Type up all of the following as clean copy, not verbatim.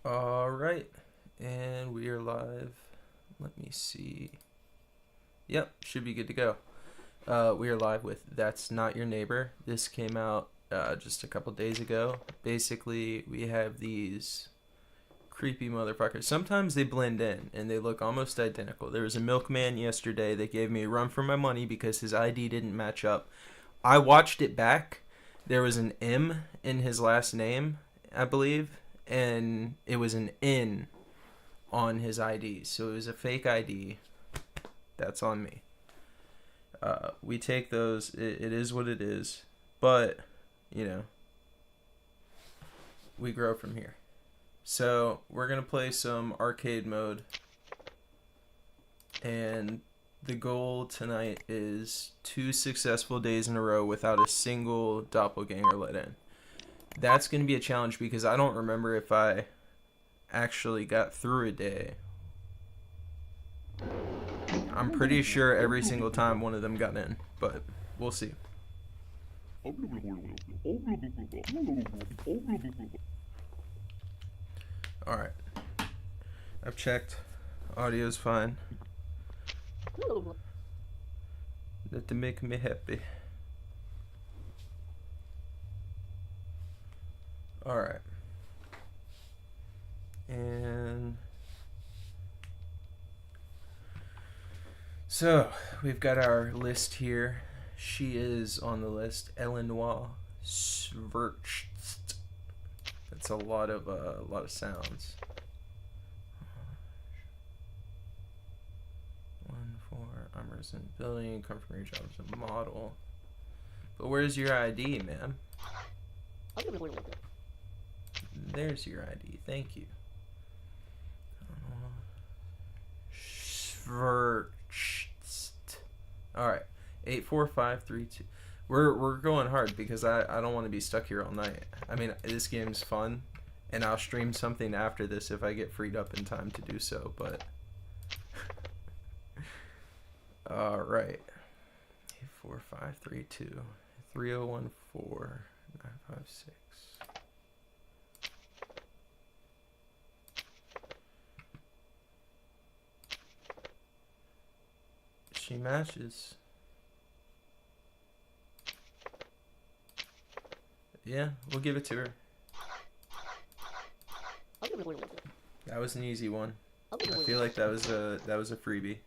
All right, and we are live. Let me see. Yep, should be good to go. We are live with That's Not Your Neighbor. This came out just a couple days ago. Basically, we have these creepy motherfuckers. Sometimes they blend in and they look almost identical. There was a milkman yesterday that gave me a run for my money because his ID didn't match up. I watched it back. There was an M in his last name, I believe, and it was an N on his ID. So it was a fake ID. That's on me. We take those. It is what it is. But, we grow from here. So we're going to play some arcade mode. And the goal tonight is 2 successful days in a row without a single doppelganger let in. That's going to be a challenge because I don't remember if I actually got through a day. I'm pretty sure every single time one of them got in, but we'll see. Alright. I've checked. Audio's fine. That make me happy. Alright. And so we've got our list here. She is on the list. Eleanor Svercht. That's a lot of sounds. 1-4. I'm a resident building. Come from your job as a model. But where's your ID, ma'am? There's your ID. Thank you. Alright. 84532. We're going hard because I don't want to be stuck here all night. I mean, this game's fun, and I'll stream something after this if I get freed up in time to do so, but alright. 84532 3014 956. She matches. Yeah, we'll give it to her. That was an easy one. I feel like that was a freebie.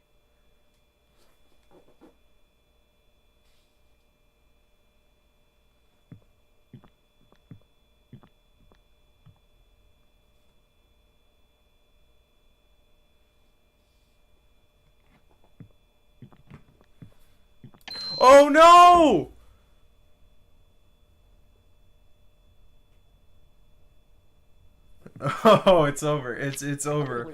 Oh no! Oh, it's over. It's over.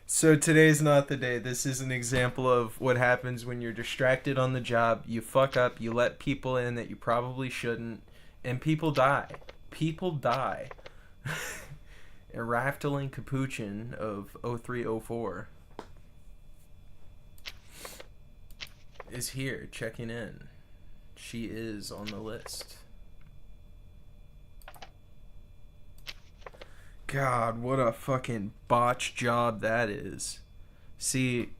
So today's not the day. This is an example of what happens when you're distracted on the job. You fuck up, you let people in that you probably shouldn't, and people die. People die. A Rafteling Capuchin of 0304 is here checking in. She is on the list. God, what a fucking botch job that is. See,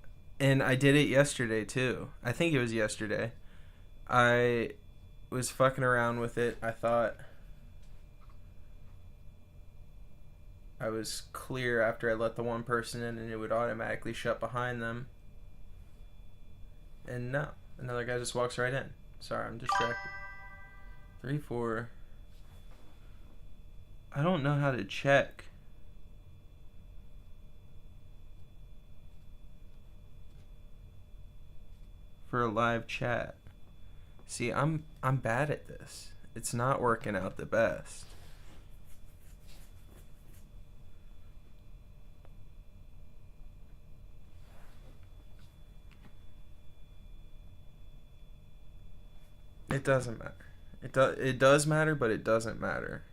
and I did it yesterday too. I think it was yesterday. I was fucking around with it. I thought I was clear after I let the one person in and it would automatically shut behind them. And no, another guy just walks right in. Sorry, I'm distracted. 3-4. I don't know how to check. For a live chat. See, I'm bad at this. It's not working out the best. It doesn't matter. It does matter, but it doesn't matter.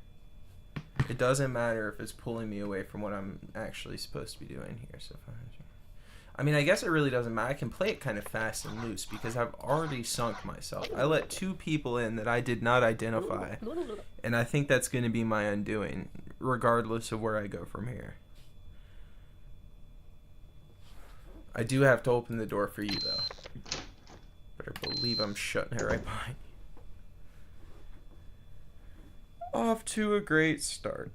It doesn't matter if it's pulling me away from what I'm actually supposed to be doing here. So, I mean, I guess it really doesn't matter. I can play it kind of fast and loose because I've already sunk myself. I let 2 people in that I did not identify, and I think that's going to be my undoing, regardless of where I go from here. I do have to open the door for you, though. Better believe I'm shutting it right behind you. Off to a great start.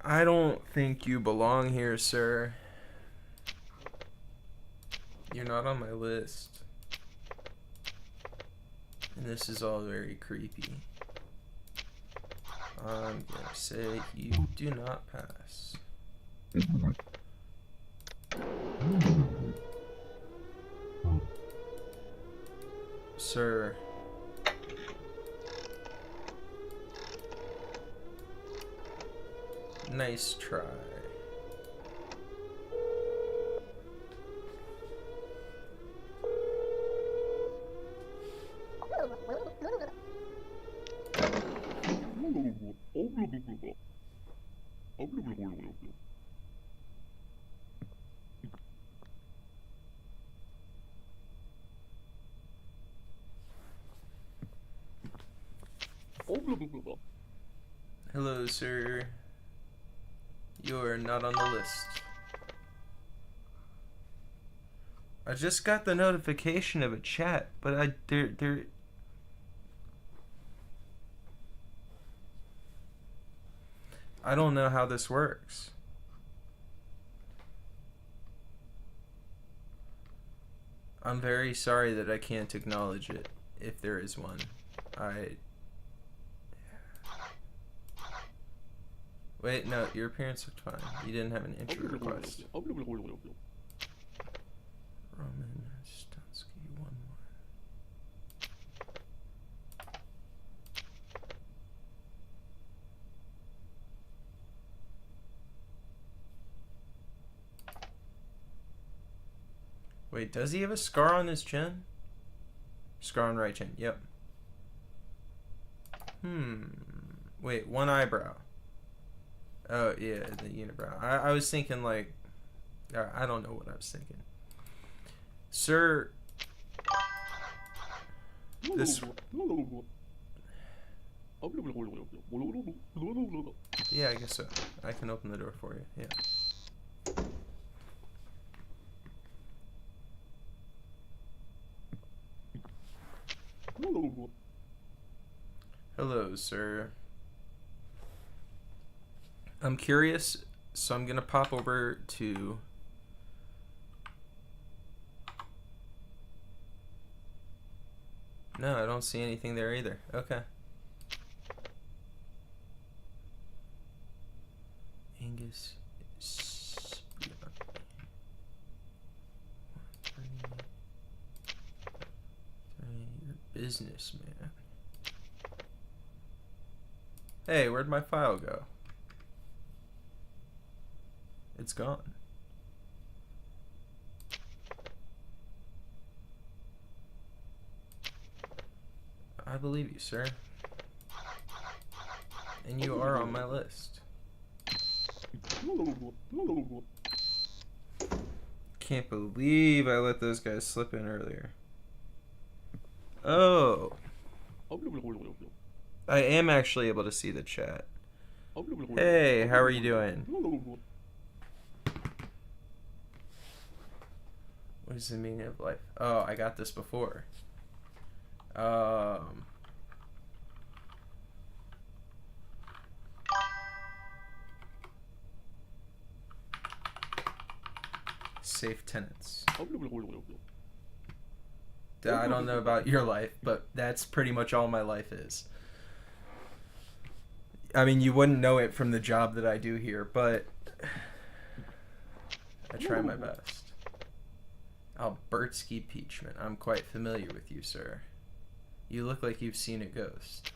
I don't think you belong here, sir. You're not on my list. And this is all very creepy. I'm gonna say you do not pass. Sir. Nice try. Hello, sir. You're not on the list. I just got the notification of a chat, but I don't know how this works. I'm very sorry that I can't acknowledge it, if there is one. Wait, no, your appearance looked fine. You didn't have an intro request. Roman Stonsky, 1-1. Wait, does he have a scar on his chin? Scar on right chin, yep. Wait, one eyebrow. Oh, yeah, the unibrow. I was thinking, like... I don't know what I was thinking. Sir... This... Yeah, I guess so. I can open the door for you, yeah. Hello, sir. I'm curious, so I'm gonna pop over to... No, I don't see anything there either. Okay. Angus... You're businessman. Hey, where'd my file go? It's gone. I believe you, sir. And you are on my list. Can't believe I let those guys slip in earlier. Oh. I am actually able to see the chat. Hey, how are you doing? What is the meaning of life? Oh, I got this before. Safe tenants. I don't know about your life, but that's pretty much all my life is. I mean, you wouldn't know it from the job that I do here, but I try my best. Albertsky Peachman. I'm quite familiar with you, sir. You look like you've seen a ghost.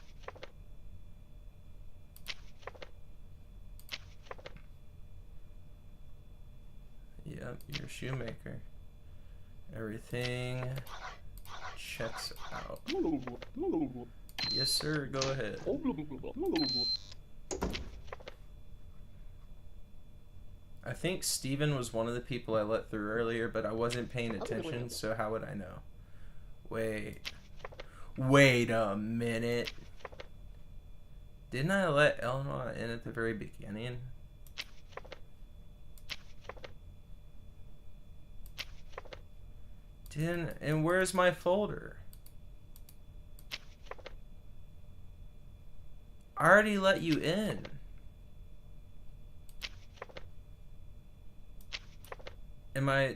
Yep, you're a shoemaker. Everything checks out. Yes, sir, go ahead. I think Steven was one of the people I let through earlier, but I wasn't paying attention, so how would I know? Wait a minute. Didn't I let Eleanor in at the very beginning? And where's my folder? I already let you in. Am I...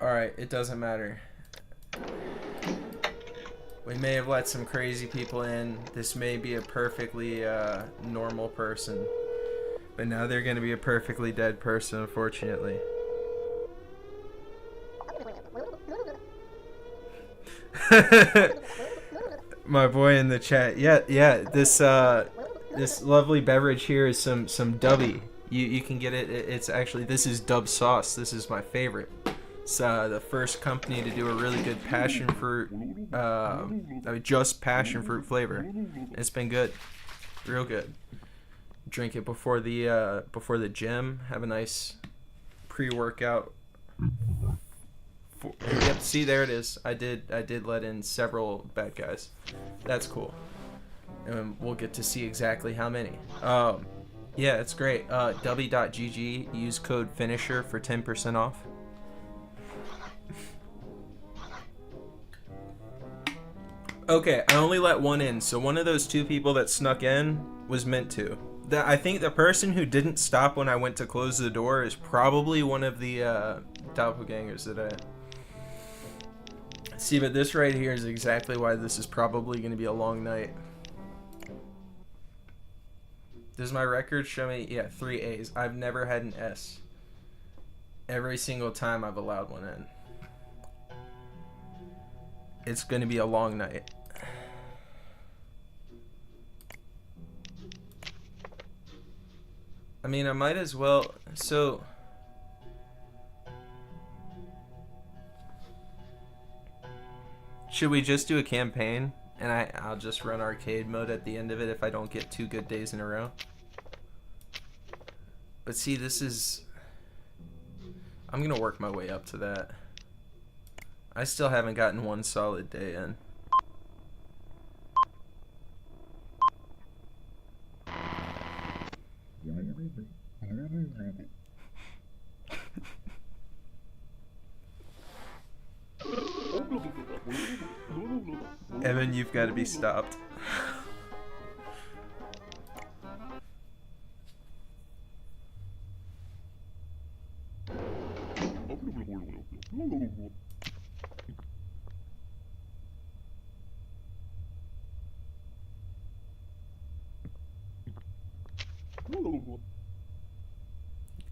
Alright, it doesn't matter. We may have let some crazy people in. This may be a perfectly normal person. But now they're going to be a perfectly dead person, unfortunately. My boy in the chat. Yeah. This lovely beverage here is some Dubby. You can get it. It's actually, this is Dub sauce. This is my favorite. It's the first company to do a really good passion fruit, just passion fruit flavor. It's been good, real good. Drink it before the gym. Have a nice pre-workout. Yep, see, there it is. I did let in several bad guys. That's cool, and we'll get to see exactly how many. Yeah, it's great. W.GG. Use code Finisher for 10% off. Okay, I only let one in, so one of those two people that snuck in was meant to. I think the person who didn't stop when I went to close the door is probably one of the doppelgangers that I... See, but this right here is exactly why this is probably going to be a long night. Does my record show me? Yeah, 3 A's. I've never had an S. Every single time I've allowed one in. It's going to be a long night. I mean, I might as well... So... Should we just do a campaign? And I'll just run arcade mode at the end of it if I don't get 2 good days in a row. But see, this is... I'm going to work my way up to that. I still haven't gotten 1 solid day in. Evan, you've got to be stopped.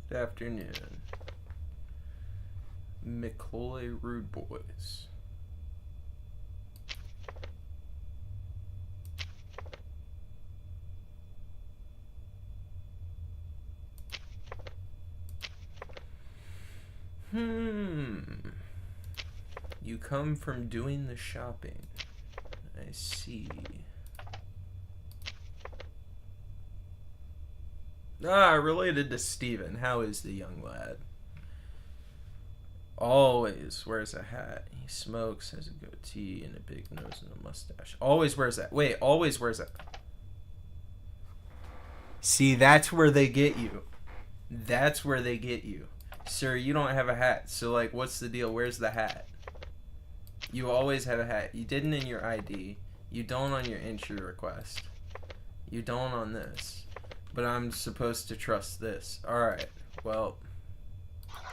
Good afternoon. McCloy Rude Boys. You come from doing the shopping. I see. Related to Steven. How is the young lad? Always wears a hat. He smokes, has a goatee, and a big nose and a mustache. Always wears that. Wait, always wears that. See, that's where they get you. That's where they get you. Sir, you don't have a hat. So, like, what's the deal? Where's the hat? You always have a hat. You didn't in your ID. You don't on your entry request. You don't on this. But I'm supposed to trust this. Alright, well,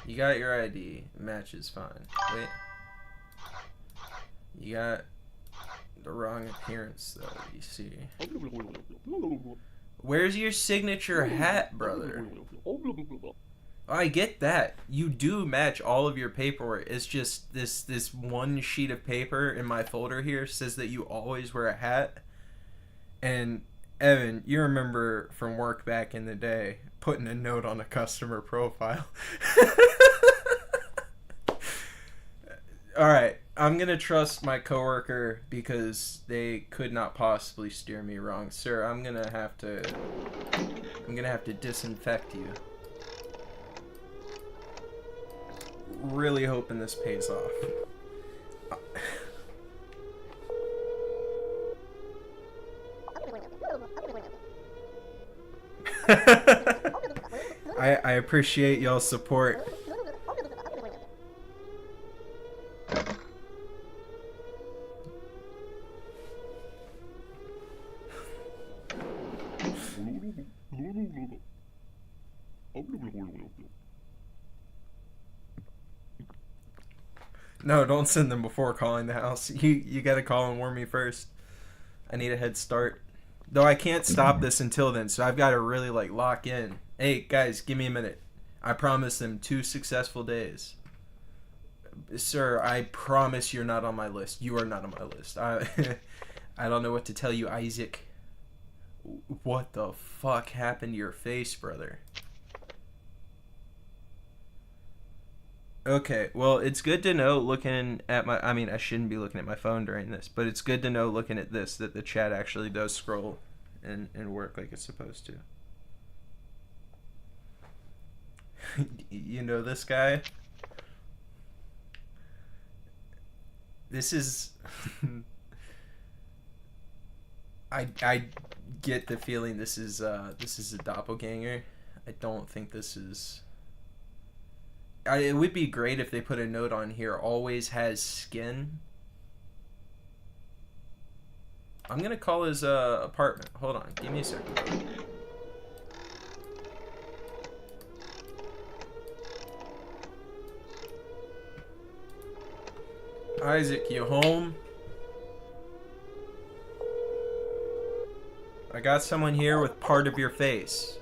you got your ID. Matches fine. Wait. You got the wrong appearance, though, you see. Where's your signature hat, brother? I get that. You do match all of your paperwork. It's just this one sheet of paper in my folder here says that you always wear a hat. And Evan, you remember from work back in the day putting a note on a customer profile. Alright, I'm gonna trust my coworker because they could not possibly steer me wrong. Sir, I'm gonna have to disinfect you. Really hoping this pays off. I appreciate y'all's support. No, don't send them before calling the house. You gotta call and warn me first. I need a head start. Though I can't stop this until then, so I've got to really like lock in. Hey guys, give me a minute. I promise them 2 successful days. Sir, I promise you're not on my list. You are not on my list. I don't know what to tell you, Isaac. What the fuck happened to your face, brother? Okay, well, it's good to know looking at my... I mean, I shouldn't be looking at my phone during this, but it's good to know looking at this that the chat actually does scroll and work like it's supposed to. You know this guy? This is... I get the feeling this is a doppelganger. I don't think this is... it would be great if they put a note on here, always has skin. I'm gonna call his apartment. Hold on, give me a second. Isaac, you home? I got someone here with part of your face.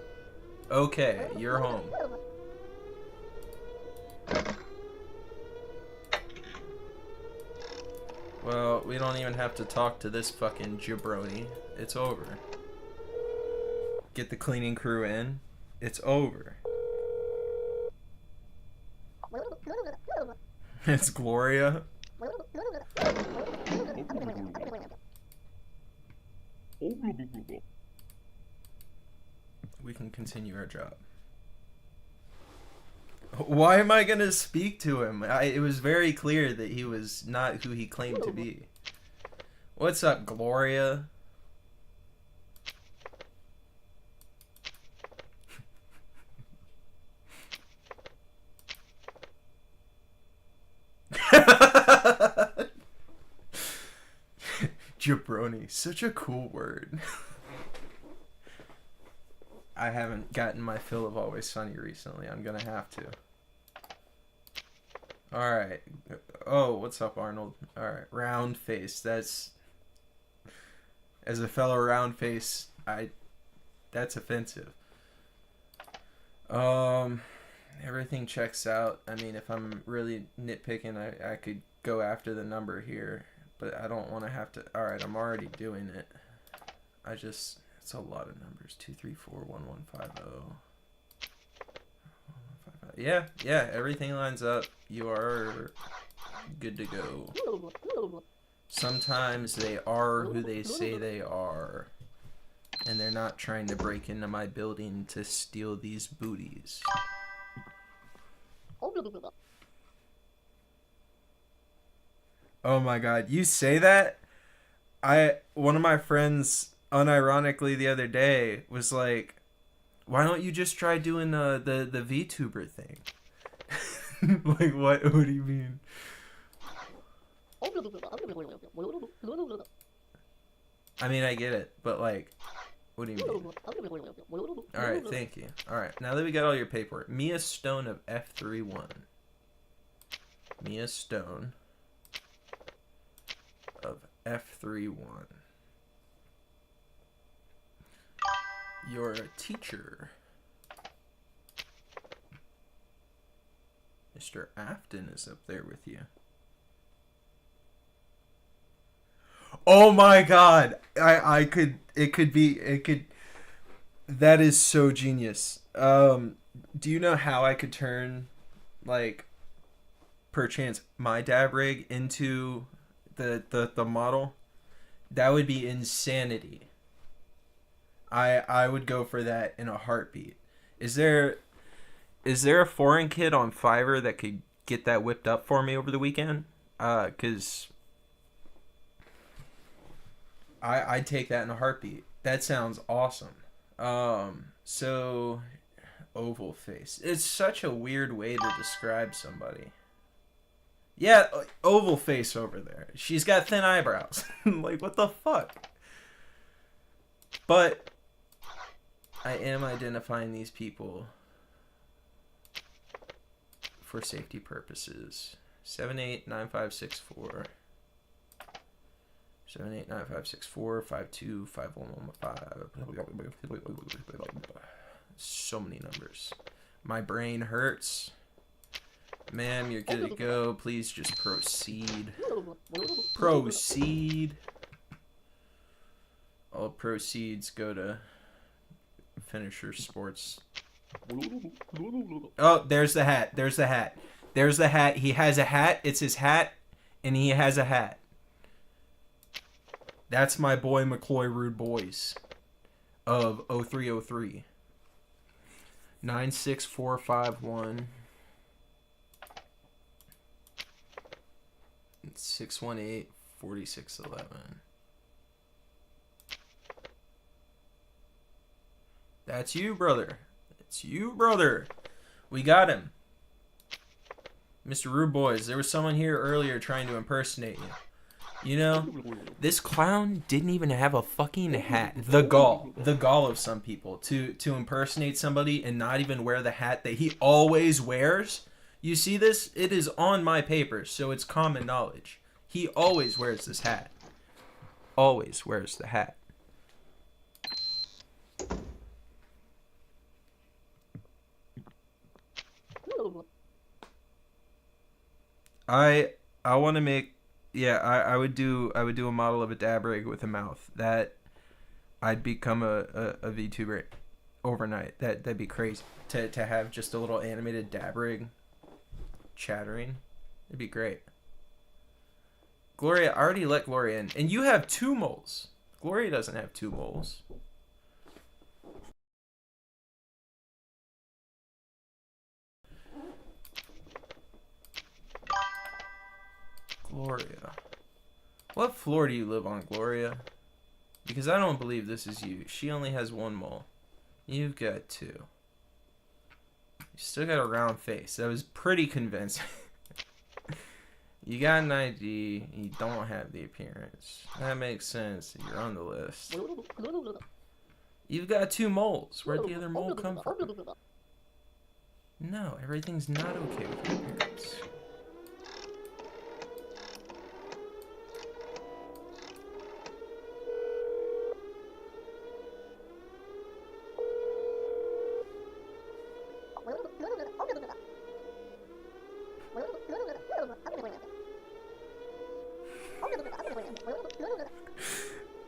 Okay, you're home. Well, we don't even have to talk to this fucking jabroni. It's over. Get the cleaning crew in. It's over. It's Gloria. We can continue our job. Why am I gonna speak to him? It was very clear that he was not who he claimed to be. What's up, Gloria? Jabroni, such a cool word. I haven't gotten my fill of Always Sunny recently. I'm gonna have to. Alright. Oh, what's up, Arnold? Alright, round face. That's... As a fellow round face, that's offensive. Everything checks out. I mean, if I'm really nitpicking, I could go after the number here. But I don't want to have to... Alright, I'm already doing it. It's a lot of numbers. 2341150. Yeah, everything lines up. You are good to go. Sometimes they are who they say they are. And they're not trying to break into my building to steal these booties. Oh my god, you say that? One of my friends, unironically the other day, was like, why don't you just try doing the VTuber thing? Like, what do you mean? I mean, I get it, but like, what do you mean? Alright, thank you. Alright, now that we got all your paperwork, Mia Stone of F31. Mia Stone of F31. You're a teacher. Mr. Afton is up there with you. Oh my god! It could, that is so genius. Do you know how I could turn, like, perchance, my dab rig into the model? That would be insanity. I would go for that in a heartbeat. Is there a foreign kid on Fiverr that could get that whipped up for me over the weekend? 'Cause I'd take that in a heartbeat. That sounds awesome. So, oval face. It's such a weird way to describe somebody. Yeah, oval face over there. She's got thin eyebrows. Like, what the fuck? But I am identifying these people for safety purposes. 789564. 789564 525115. So many numbers. My brain hurts. Ma'am, you're good to go. Please just proceed. Proceed. All proceeds go to Finisher Sports. Oh, there's the hat. There's the hat. There's the hat. He has a hat. It's his hat. And he has a hat. That's my boy McCloy Rude Boys of 0303. 96451 618 4611. That's you, brother. It's you, brother. We got him. Mr. Rude Boys, there was someone here earlier trying to impersonate you. You know, this clown didn't even have a fucking hat. The gall of some people to impersonate somebody and not even wear the hat that he always wears. You see this? It is on my papers, so it's common knowledge. He always wears this hat. Always wears the hat. I want to make, yeah, I would do a model of a dab rig with a mouth. That I'd become a VTuber overnight. That'd be crazy to have just a little animated dab rig chattering. It'd be great. Gloria, I already let Gloria in, and you have 2 moles. Gloria doesn't have 2 moles. Gloria. What floor do you live on, Gloria? Because I don't believe this is you. She only has 1 mole. You've got 2. You still got a round face. That was pretty convincing. You got an ID. You don't have the appearance. That makes sense. You're on the list. You've got 2 moles. Where'd the other mole come from? No, everything's not okay with your appearance.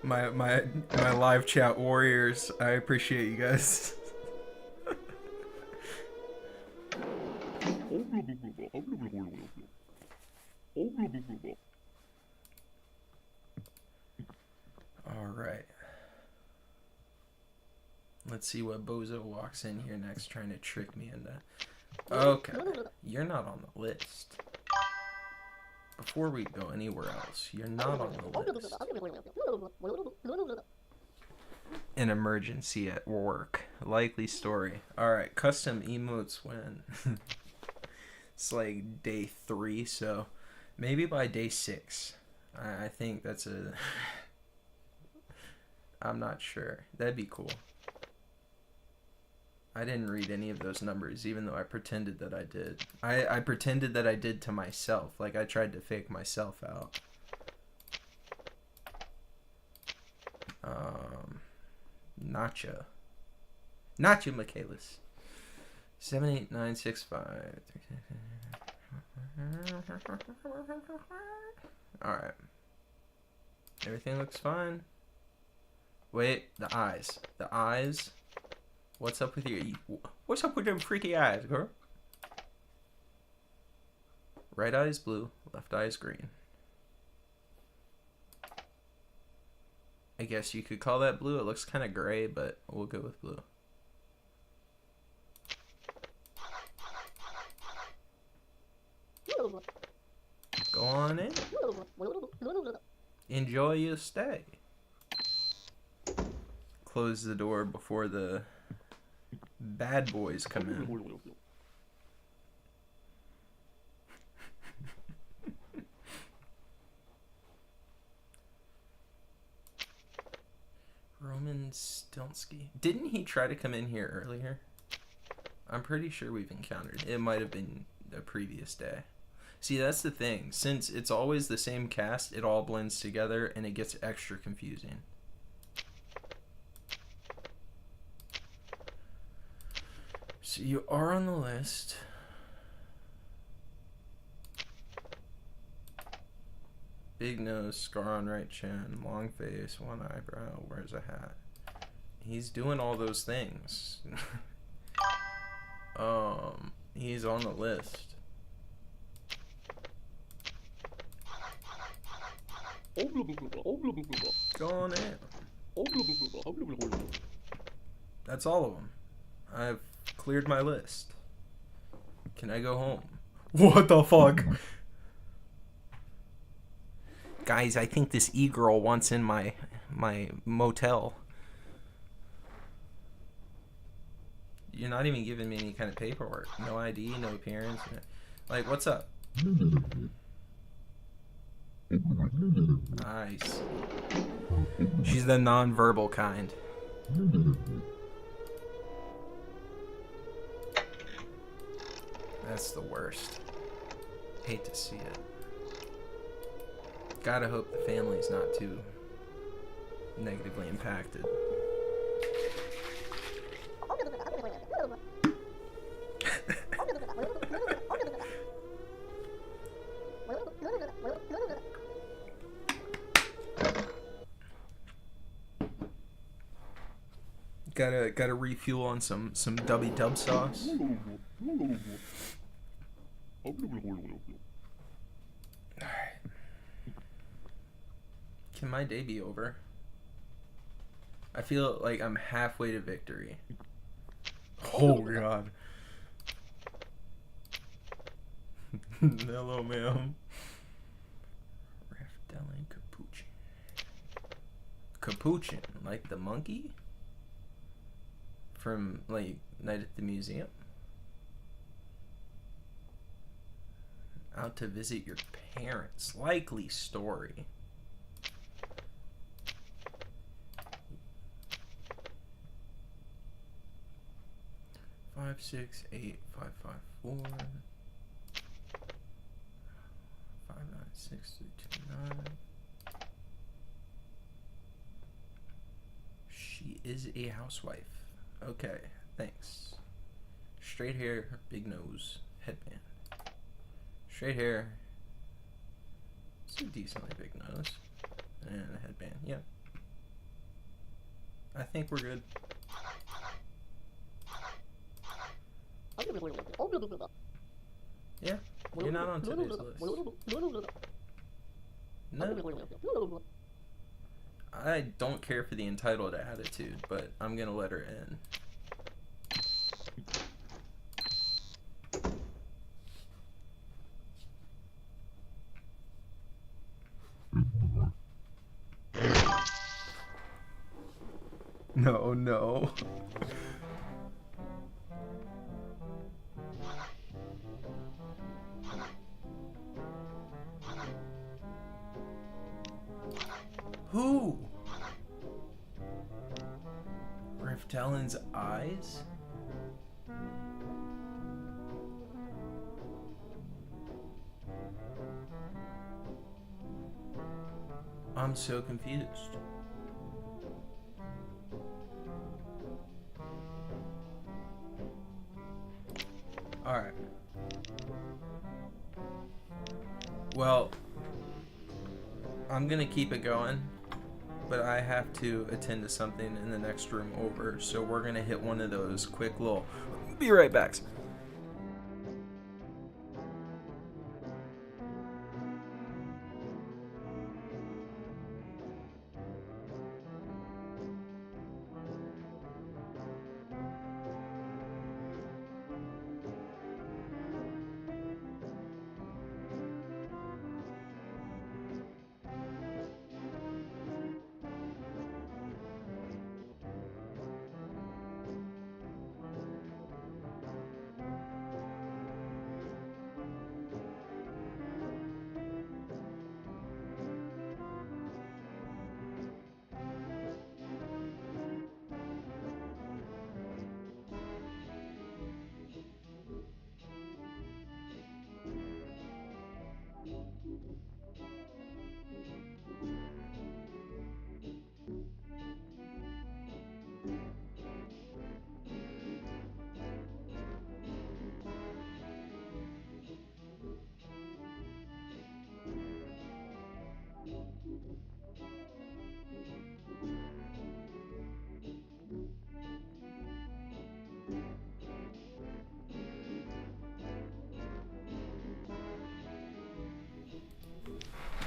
My live chat warriors, I appreciate you guys. All right. Let's see what bozo walks in here next trying to trick me into. Okay, you're not on the list. Before we go anywhere else, you're not on the list. An emergency at work. Likely story. Alright, custom emotes when it's like day 3, so maybe by day 6. I think that's a... I'm not sure. That'd be cool. I didn't read any of those numbers, even though I pretended that I did. I pretended that I did to myself. Like, I tried to fake myself out. Nacho. Nacho Michaelis. 78965. Alright. Everything looks fine. Wait, the eyes. The eyes. What's up with them freaky eyes, girl? Right eye is blue, left eye is green. I guess you could call that blue. It looks kind of gray, but we'll go with blue. Go on in. Enjoy your stay. Close the door before the Bad boys come in. Roman Stilsky. Didn't he try to come in here earlier? I'm pretty sure we've encountered. It might have been the previous day. See, that's the thing. Since it's always the same cast, it all blends together and it gets extra confusing. So you are on the list. Big nose, scar on right chin, long face, one eyebrow, wears a hat. He's doing all those things. He's on the list. Go on in. That's all of them. I've cleared my list. Can I go home? What the fuck? Guys, I think this e-girl wants in my motel. You're not even giving me any kind of paperwork. No ID, no appearance. Like, what's up? I see. She's the non-verbal kind. That's the worst. Hate to see it. Gotta hope the family's not too negatively impacted. Gotta refuel on some dubby dub sauce. Alright. Can my day be over? I feel like I'm halfway to victory. Oh god. Hello, ma'am. Raftelling Capuchin. Capuchin, like the monkey? From, like, Night at the Museum? Out to visit your parents. Likely story. Five, 6, 8, 5, 5, 4. 5, 9, 6, 3, 2, 9. She is a housewife. Okay, thanks. Straight hair, big nose, headband. Straight hair. It's a decently big nose. And a headband, yeah. I think we're good. Yeah, you're not on today's list. No. I don't care for the entitled attitude, but I'm gonna let her in. No, no. Who? Riftellin's eyes? I'm so confused. Alright. Well, I'm gonna keep it going, but I have to attend to something in the next room over, so we're gonna hit one of those quick little be right backs.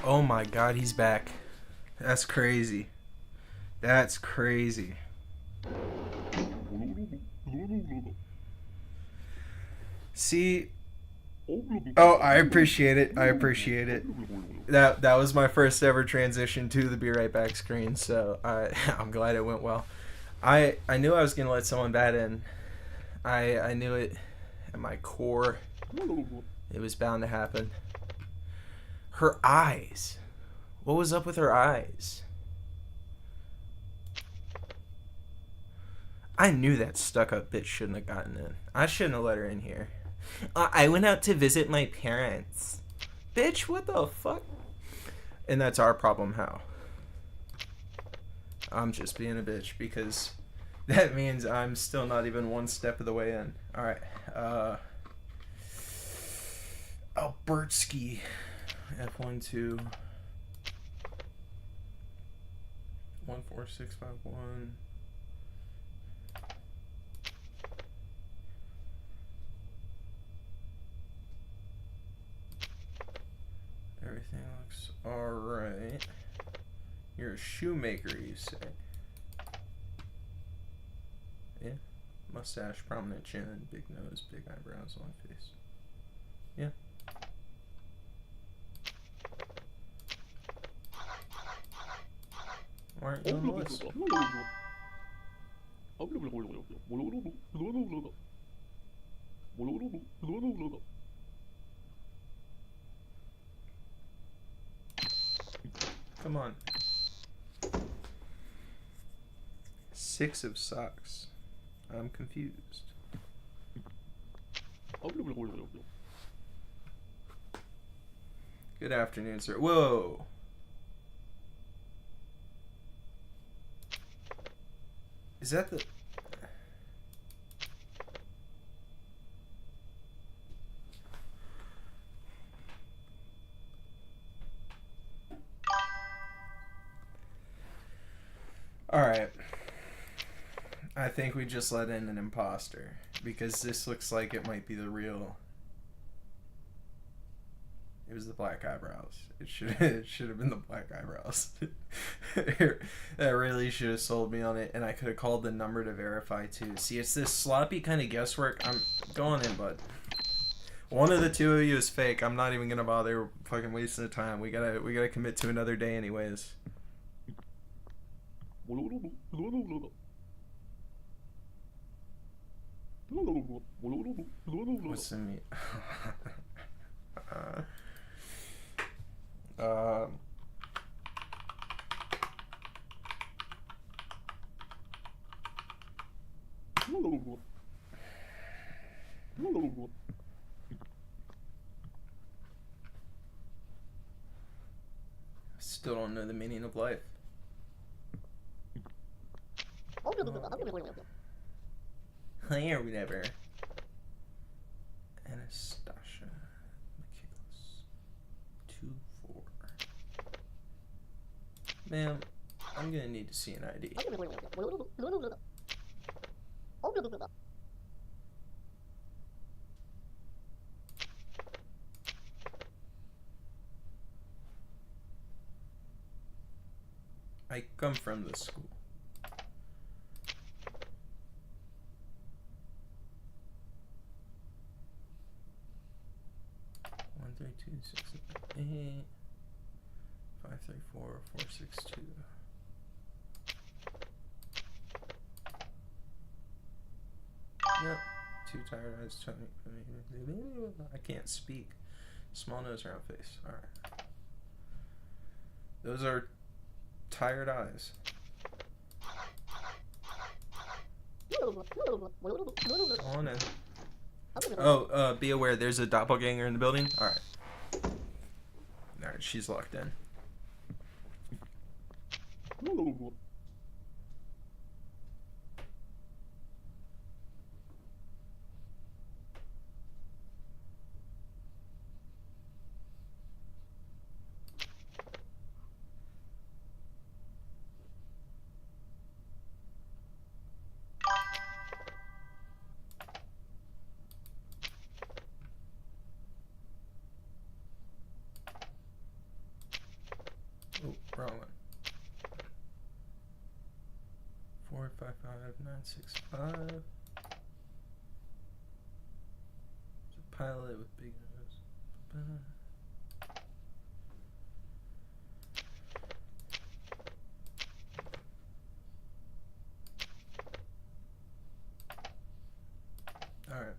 Oh my god, he's back. That's crazy. That's crazy. See? Oh, I appreciate it. I appreciate it. That was my first ever transition to the Be Right Back screen, so I'm glad it went well. I knew I was gonna let someone bat in. I knew it at my core. It was bound to happen. Her eyes. What was up with her eyes? I knew that stuck-up bitch shouldn't have gotten in. I shouldn't have let her in here. I went out to visit my parents. Bitch, what the fuck? And that's our problem, how? I'm just being a bitch because that means I'm still not even one step of the way in. Alright, Albertsky. F12 14651. Everything looks alright. You're a shoemaker, you say? Yeah. Mustache, prominent chin, big nose, big eyebrows, long face. Yeah. Why aren't you on the list? Come on. 6 of socks. I'm confused. Good afternoon, sir. Whoa. Is that the... Alright. I think we just let in an imposter. Because this looks like it might be the real... It was the black eyebrows. It should have been the black eyebrows. That really should have sold me on it, and I could have called the number to verify too. See, it's this sloppy kind of guesswork. I'm going in, bud. One of the two of you is fake. I'm not even gonna bother fucking wasting the time. We gotta commit to another day, anyways. What's the meat? Still don't know the meaning of life. Hey, or whatever. Anastasia Michaelis. 2-4. Ma'am, I'm gonna need to see an ID. I come from the school. One, 3, 2, 6, 8, 5, 3, 4, 4, 6, 2. Yep. 2 tired eyes, tummy. I can't speak. Small nose, round face. Alright. Those are tired eyes. Go on in. Oh, be aware, there's a doppelganger in the building. Alright. Alright, she's locked in. 55965. It's a pilot with big nose. Alright.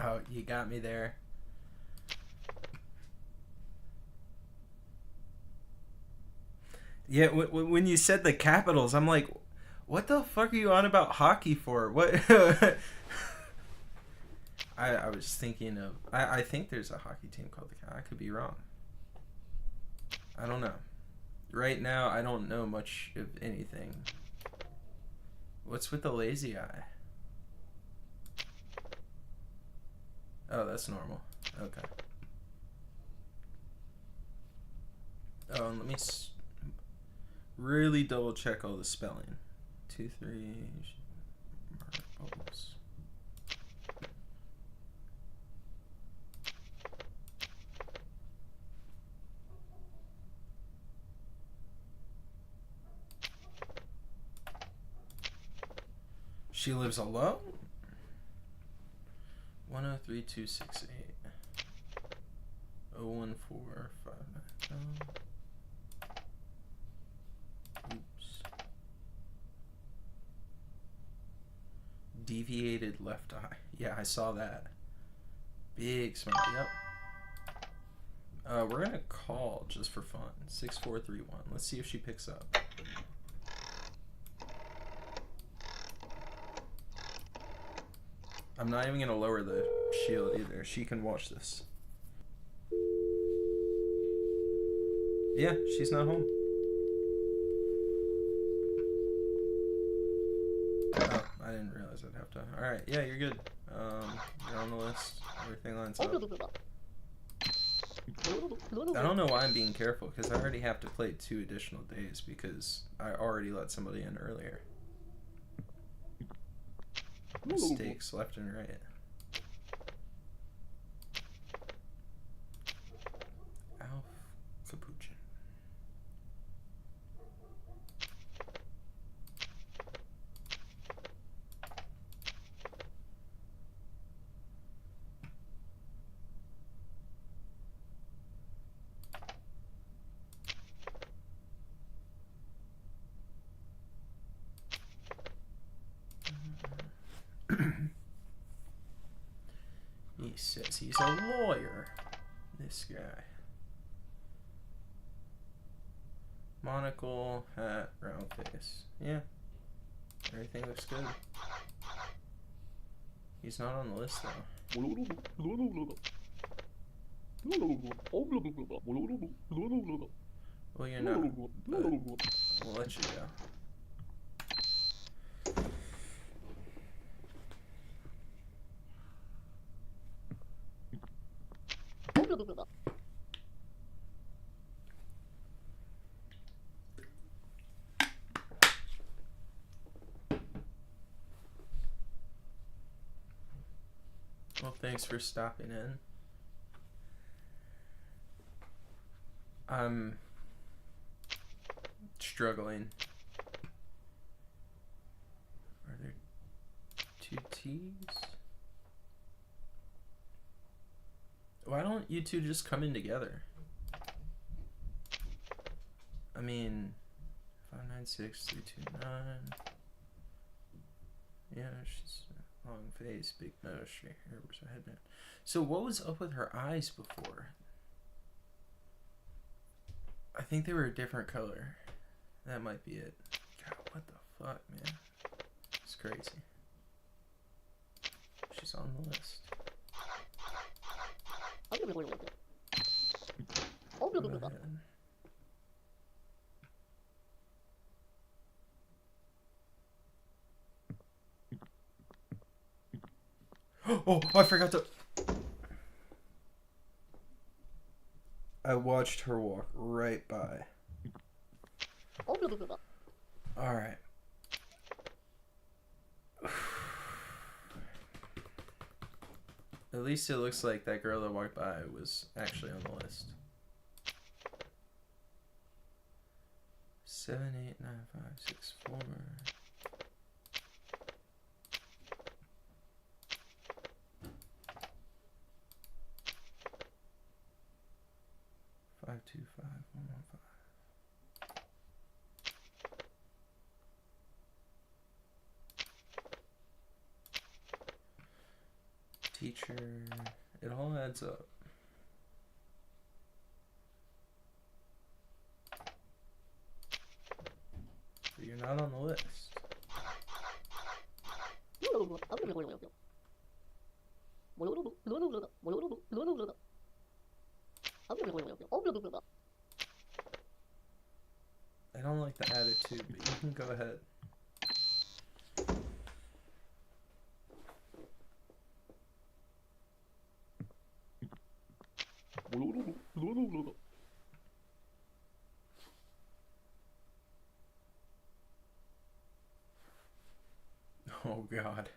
Oh, you got me there. Yeah, when you said the Capitals, I'm like, what the fuck are you on about hockey for? What? I was thinking of... I think there's a hockey team called the Capitals. I could be wrong. I don't know. Right now, I don't know much of anything. What's with the lazy eye? Oh, that's normal. Okay. Oh, and let me really double check all the spelling. 2, 3... Marbles. She lives alone? 103268. 01459. Oops. Deviated left eye. Yeah, I saw that. Big smile. Yep. We're gonna call just for fun. 6431. Let's see if she picks up. I'm not even gonna lower the shield either. She can watch this. Yeah, she's not home. Oh, I didn't realize I'd have to. Alright, yeah, you're good. You're on the list. Everything lines up. I don't know why I'm being careful, because I already have to play 2 additional days, because I already let somebody in earlier. Mistakes left and right. Alf Capuchin. He says he's a lawyer. This guy. Monocle, hat, round face. Yeah. Everything looks good. He's not on the list though. Well, you're not. But we'll let you go. Well, thanks for stopping in. I'm struggling. Are there 2 T's? Why don't you two just come in together? I mean, 596329. Yeah, she's long face, big nose, straight hair, where's her headband? So what was up with her eyes before? I think they were a different color. That might be it. God, what the fuck, man? It's crazy. She's on the list. Go ahead. Oh, I forgot to... I watched her walk right by. Alright. At least it looks like that girl that walked by was actually on the list. 7, 8, 9, 5, 6, 4. 5, 2, 5, 1, 1, 5. Teacher, it all adds up. But you're not on the list. I don't like the attitude, but you can go ahead. Oh God.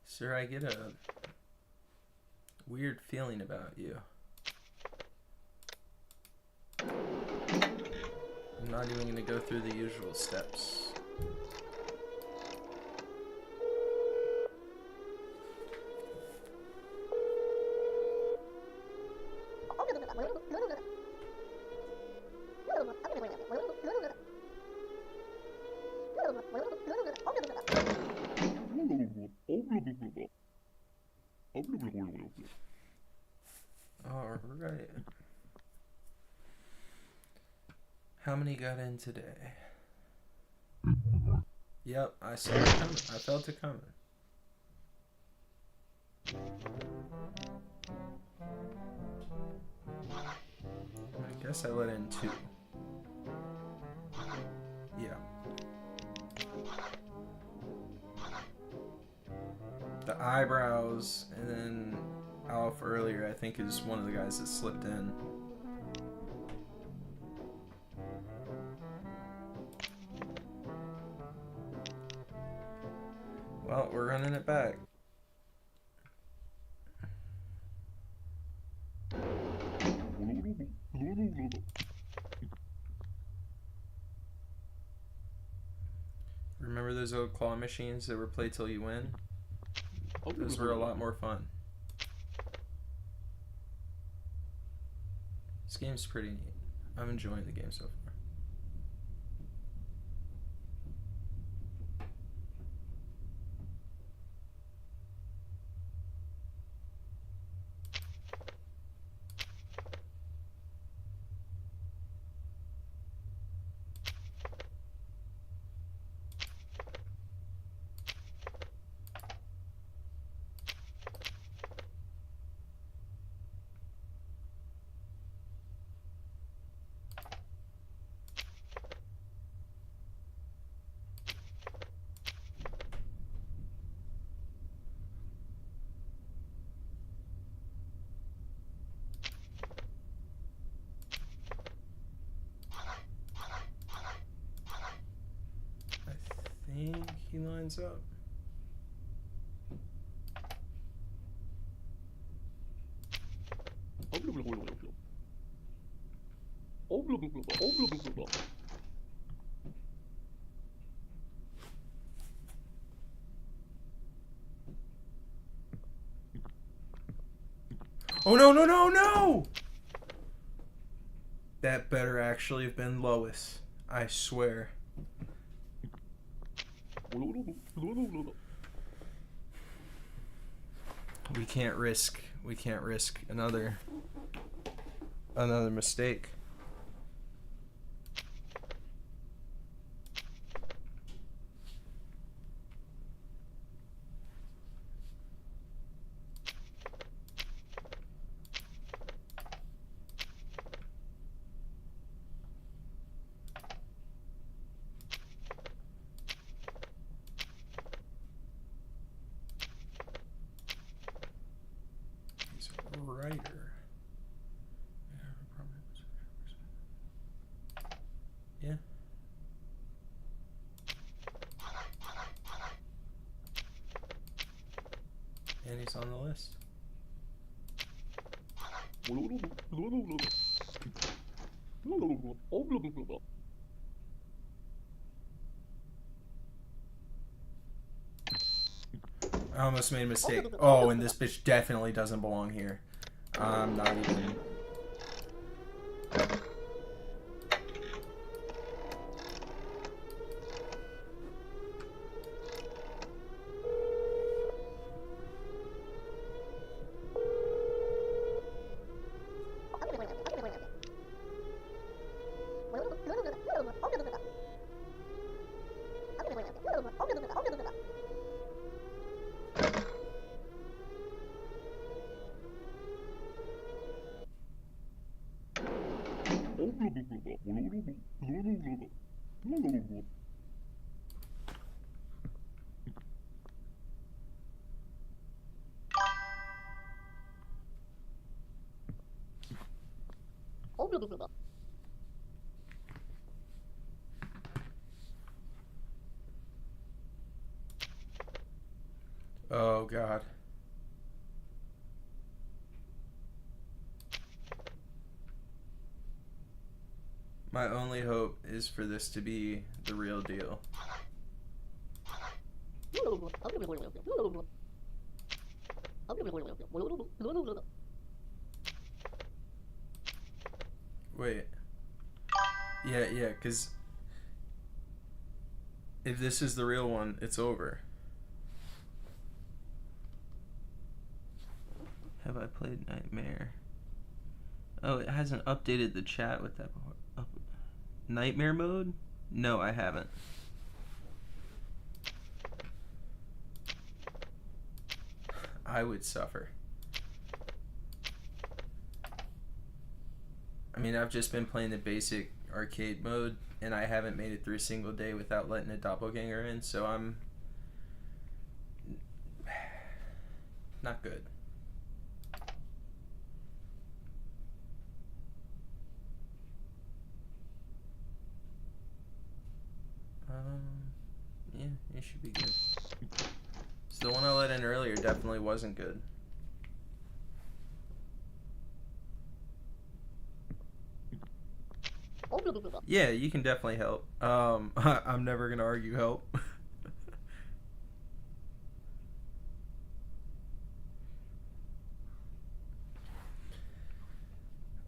Sir, I get a weird feeling about you. I'm not even going to go through the usual steps. All right. How many got in today? Yep, I saw it coming. I felt it coming. I guess I let in 2. Yeah. The eyebrows, and then Alf earlier, I think, is one of the guys that slipped in. Well, we're running it back. Remember those old claw machines that were play till you win? Those were a lot more fun. This game's pretty neat. I'm enjoying the game so far. I think he lines up. Oh no, no, no, no! That better actually have been Lois. I swear. We can't risk another mistake. he's on the list. I almost made a mistake. Oh, and this bitch definitely doesn't belong here. I'm not even... Oh, God. My only hope is for this to be the real deal. Wait. Yeah, because if this is the real one, it's over. Have I played Nightmare? Oh, it hasn't updated the chat with that before. Nightmare mode? No, I haven't. I would suffer. I mean, I've just been playing the basic arcade mode, and I haven't made it through a single day without letting a doppelganger in, so I'm not good. Yeah, it should be good. So the one I let in earlier definitely wasn't good. Yeah, you can definitely help. I'm never gonna argue help.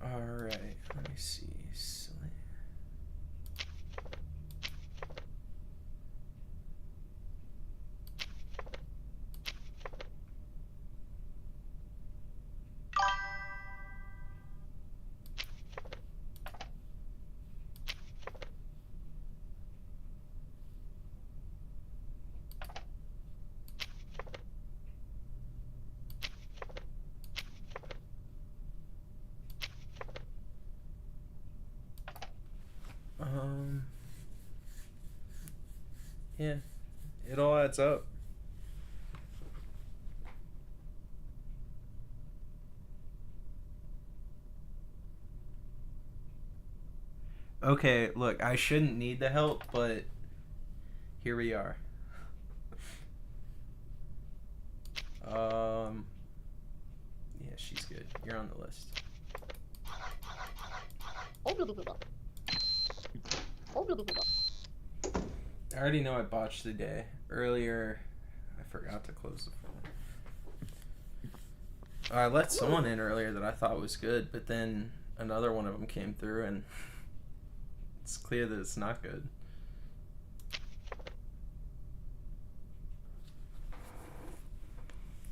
Alright, let me see. Yeah, it all adds up. Okay, look, I shouldn't need the help, but here we are. Yeah, she's good. You're on the list. I already know I botched the day. Earlier, I forgot to close the phone. I let someone in earlier that I thought was good, but then another one of them came through, and it's clear that it's not good.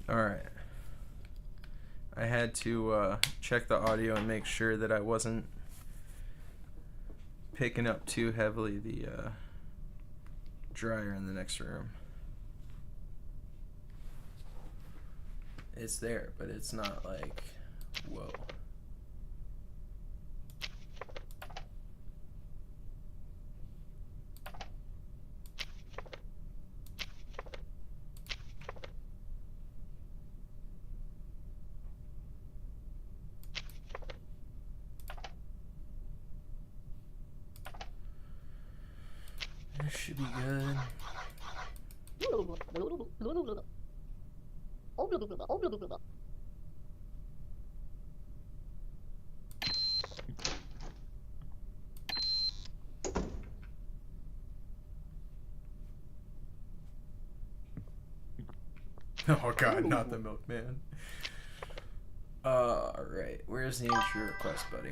Alright. I had to check the audio and make sure that I wasn't picking up too heavily the dryer in the next room. It's there, but it's not like, whoa. This should be good. Oh god, not the milkman. Alright, where's the entry request, buddy?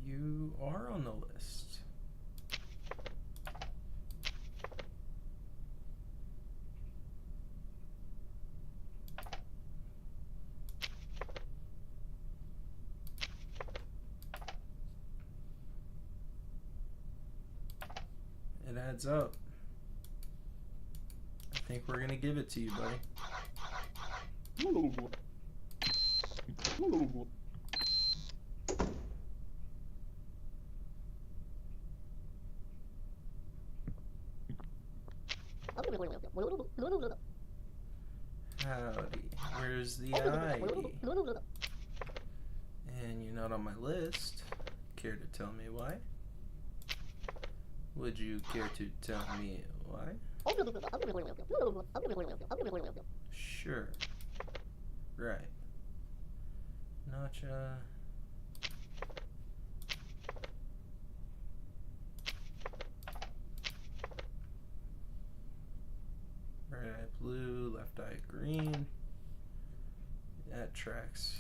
You are on the list. It adds up. I think we're gonna give it to you, buddy. Howdy. Where's the ID? And you're not on my list. Care to tell me why? Would you care to tell me why? Sure. Right. Notcha. Right eye blue, left eye green. That tracks.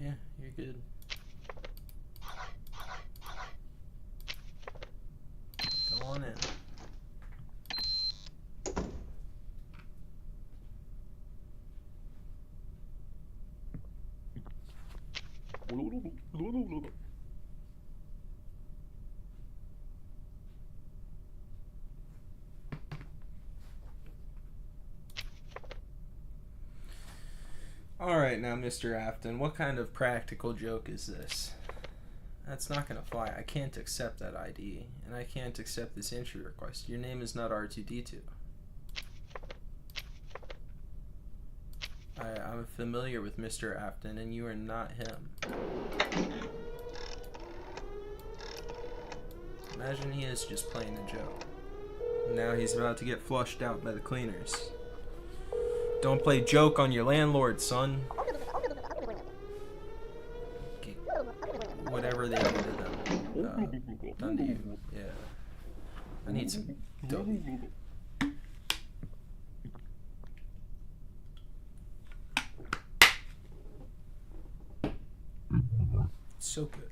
Yeah, you're good. Go on in. Alright, now, Mr. Afton, what kind of practical joke is this? That's not gonna fly. I can't accept that ID, and I can't accept this entry request. Your name is not R2D2. I'm familiar with Mr. Afton, and you are not him. Imagine he is just playing a joke. Now he's about to get flushed out by the cleaners. Don't play joke on your landlord, son. Okay. Whatever they did to them. Done to you. Yeah. I need some dough. So good.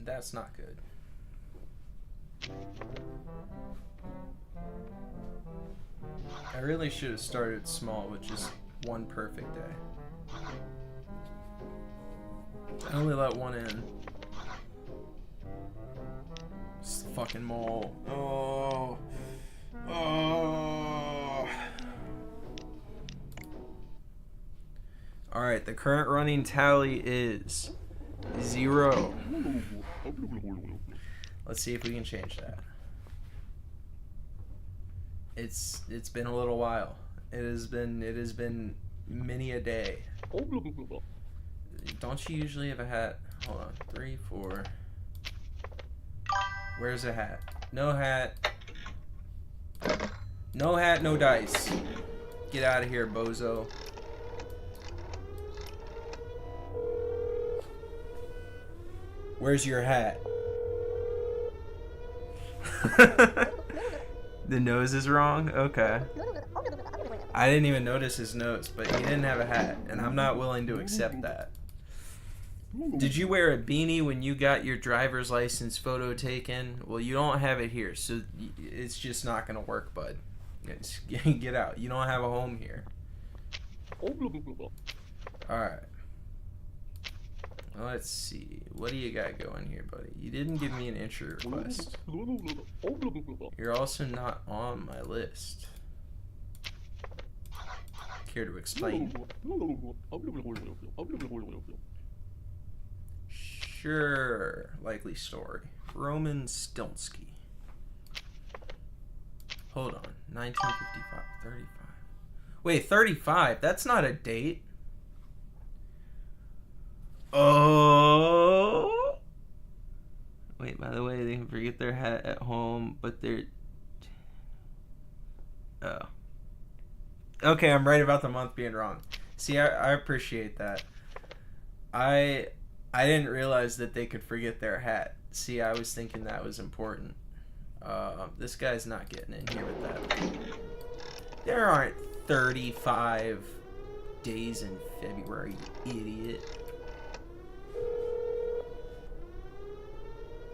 That's not good. I really should have started small with just one perfect day. I only let one in. It's the fucking mole. Oh. Oh. Alright, the current running tally is 0. Let's see if we can change that. It's been a little while. It has been many a day. Don't you usually have a hat? Hold on. 3, 4. Where's a hat? No hat. No hat, no dice. Get out of here, bozo. Where's your hat? The nose is wrong? Okay. I didn't even notice his nose, but he didn't have a hat, and I'm not willing to accept that. Did you wear a beanie when you got your driver's license photo taken? Well, you don't have it here, so it's just not going to work, bud. Get out. You don't have a home here. Alright. Let's see. What do you got going here, buddy? You didn't give me an entry request. You're also not on my list. Care to explain? Sure. Likely story. Roman Stilnsky. Hold on. 1955. 35. Wait, 35? That's not a date. Oh. Wait, by the way, they can forget their hat at home, but they're... Oh. Okay, I'm right about the month being wrong. See, I appreciate that. I didn't realize that they could forget their hat. See, I was thinking that was important. This guy's not getting in here with that. There aren't 35 days in February, you idiot.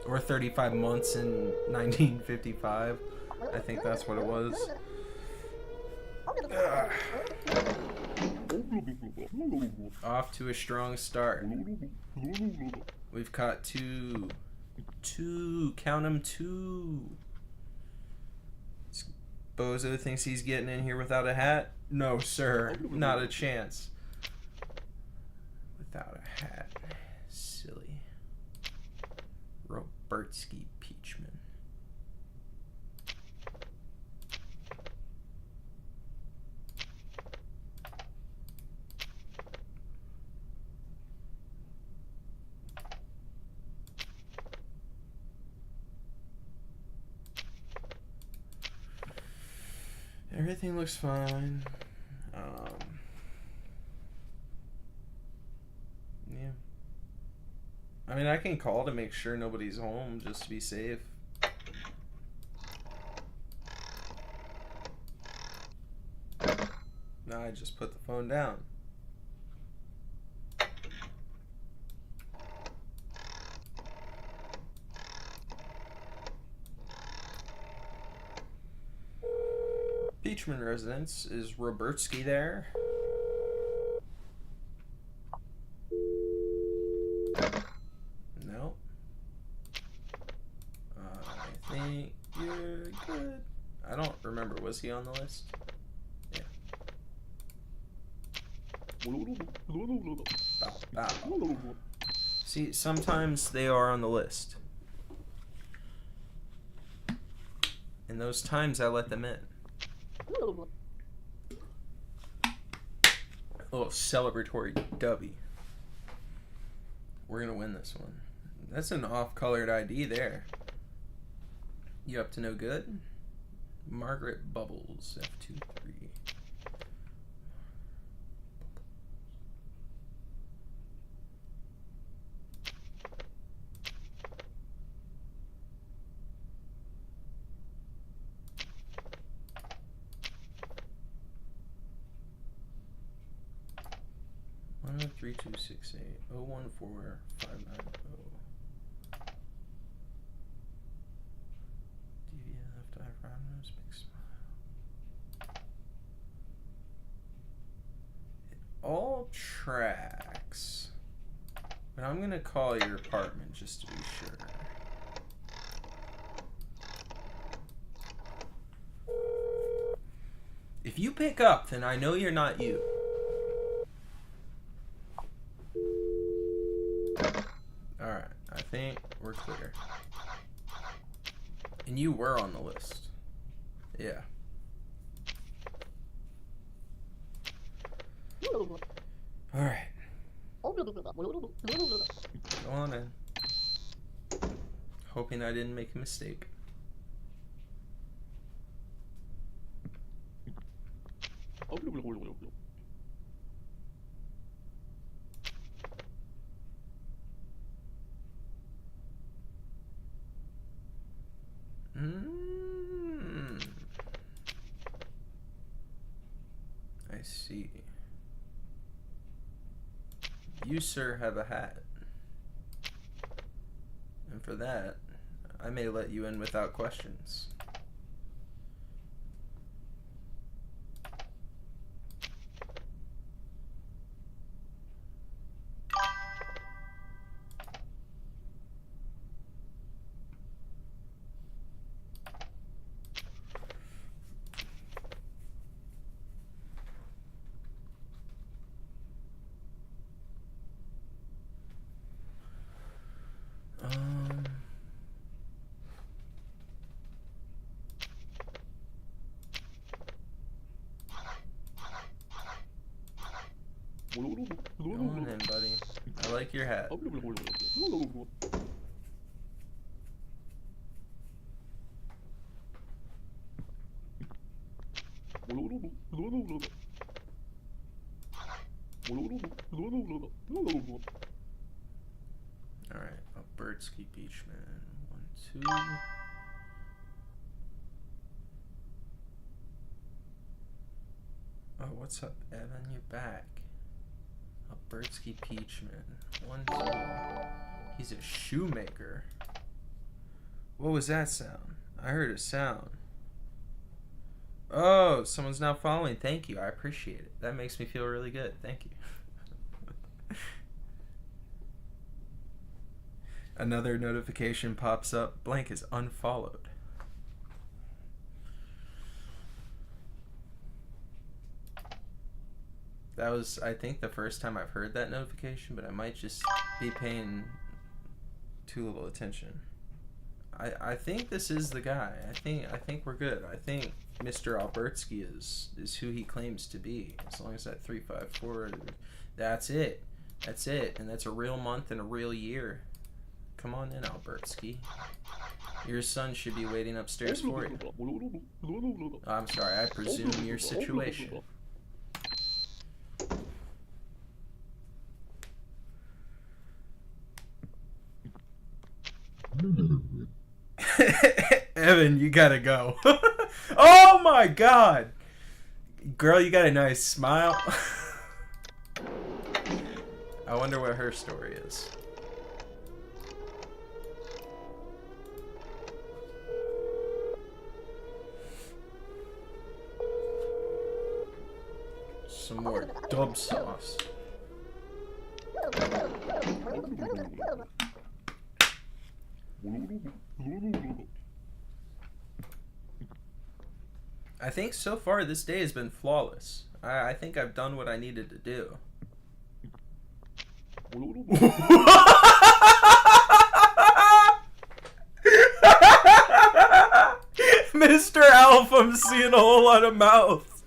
Or 35 months in 1955. I think that's what it was. Off to a strong start. We've caught two, count them, two. Bozo thinks he's getting in here without a hat? No, sir. Not a chance. Without a hat. Silly. Robertsky Peachman. Everything looks fine. Yeah. I mean, I can call to make sure nobody's home just to be safe. No, I just put the phone down. Peachman residence. Is Robertsky there? No. I think you're good. I don't remember. Was he on the list? Yeah. Bow, bow. See, sometimes they are on the list. And those times I let them in. A little celebratory dubby. We're gonna win this one. That's an off-colored ID there. You up to no good? Margaret Bubbles, F23. One 3268 014 590. Deviant left eyebrow nose, big smile. It all tracks. But I'm gonna call your apartment just to be sure. If you pick up, then I know you're not you. Alright, I think we're clear. And you were on the list. Yeah. Alright. Go on in. Hoping I didn't make a mistake. I see. You, sir, have a hat. And for that, I may let you in without questions. Go on in, buddy. I like your hat. Alright, a Birdsky Beachman. 1, 2. Oh, what's up, Evan? You're back. A Birdsky Peachman. 1, 2. He's a shoemaker. What was that sound? I heard a sound. Oh, someone's now following. Thank you. I appreciate it. That makes me feel really good. Thank you. Another notification pops up. Blank is unfollowed. That was, I think, the first time I've heard that notification, but I might just be paying too little attention. I think this is the guy. I think we're good. I think Mr. Albertsky is who he claims to be. As long as that 354, that's it. That's it. And that's a real month and a real year. Come on in, Albertsky. Your son should be waiting upstairs for you. I'm sorry, I presume your situation. Evan, you gotta go. Oh my god! Girl, you got a nice smile. I wonder what her story is. Some more dub sauce. I think so far this day has been flawless. I think I've done what I needed to do. Mr. Alf, I'm seeing a whole lot of mouth.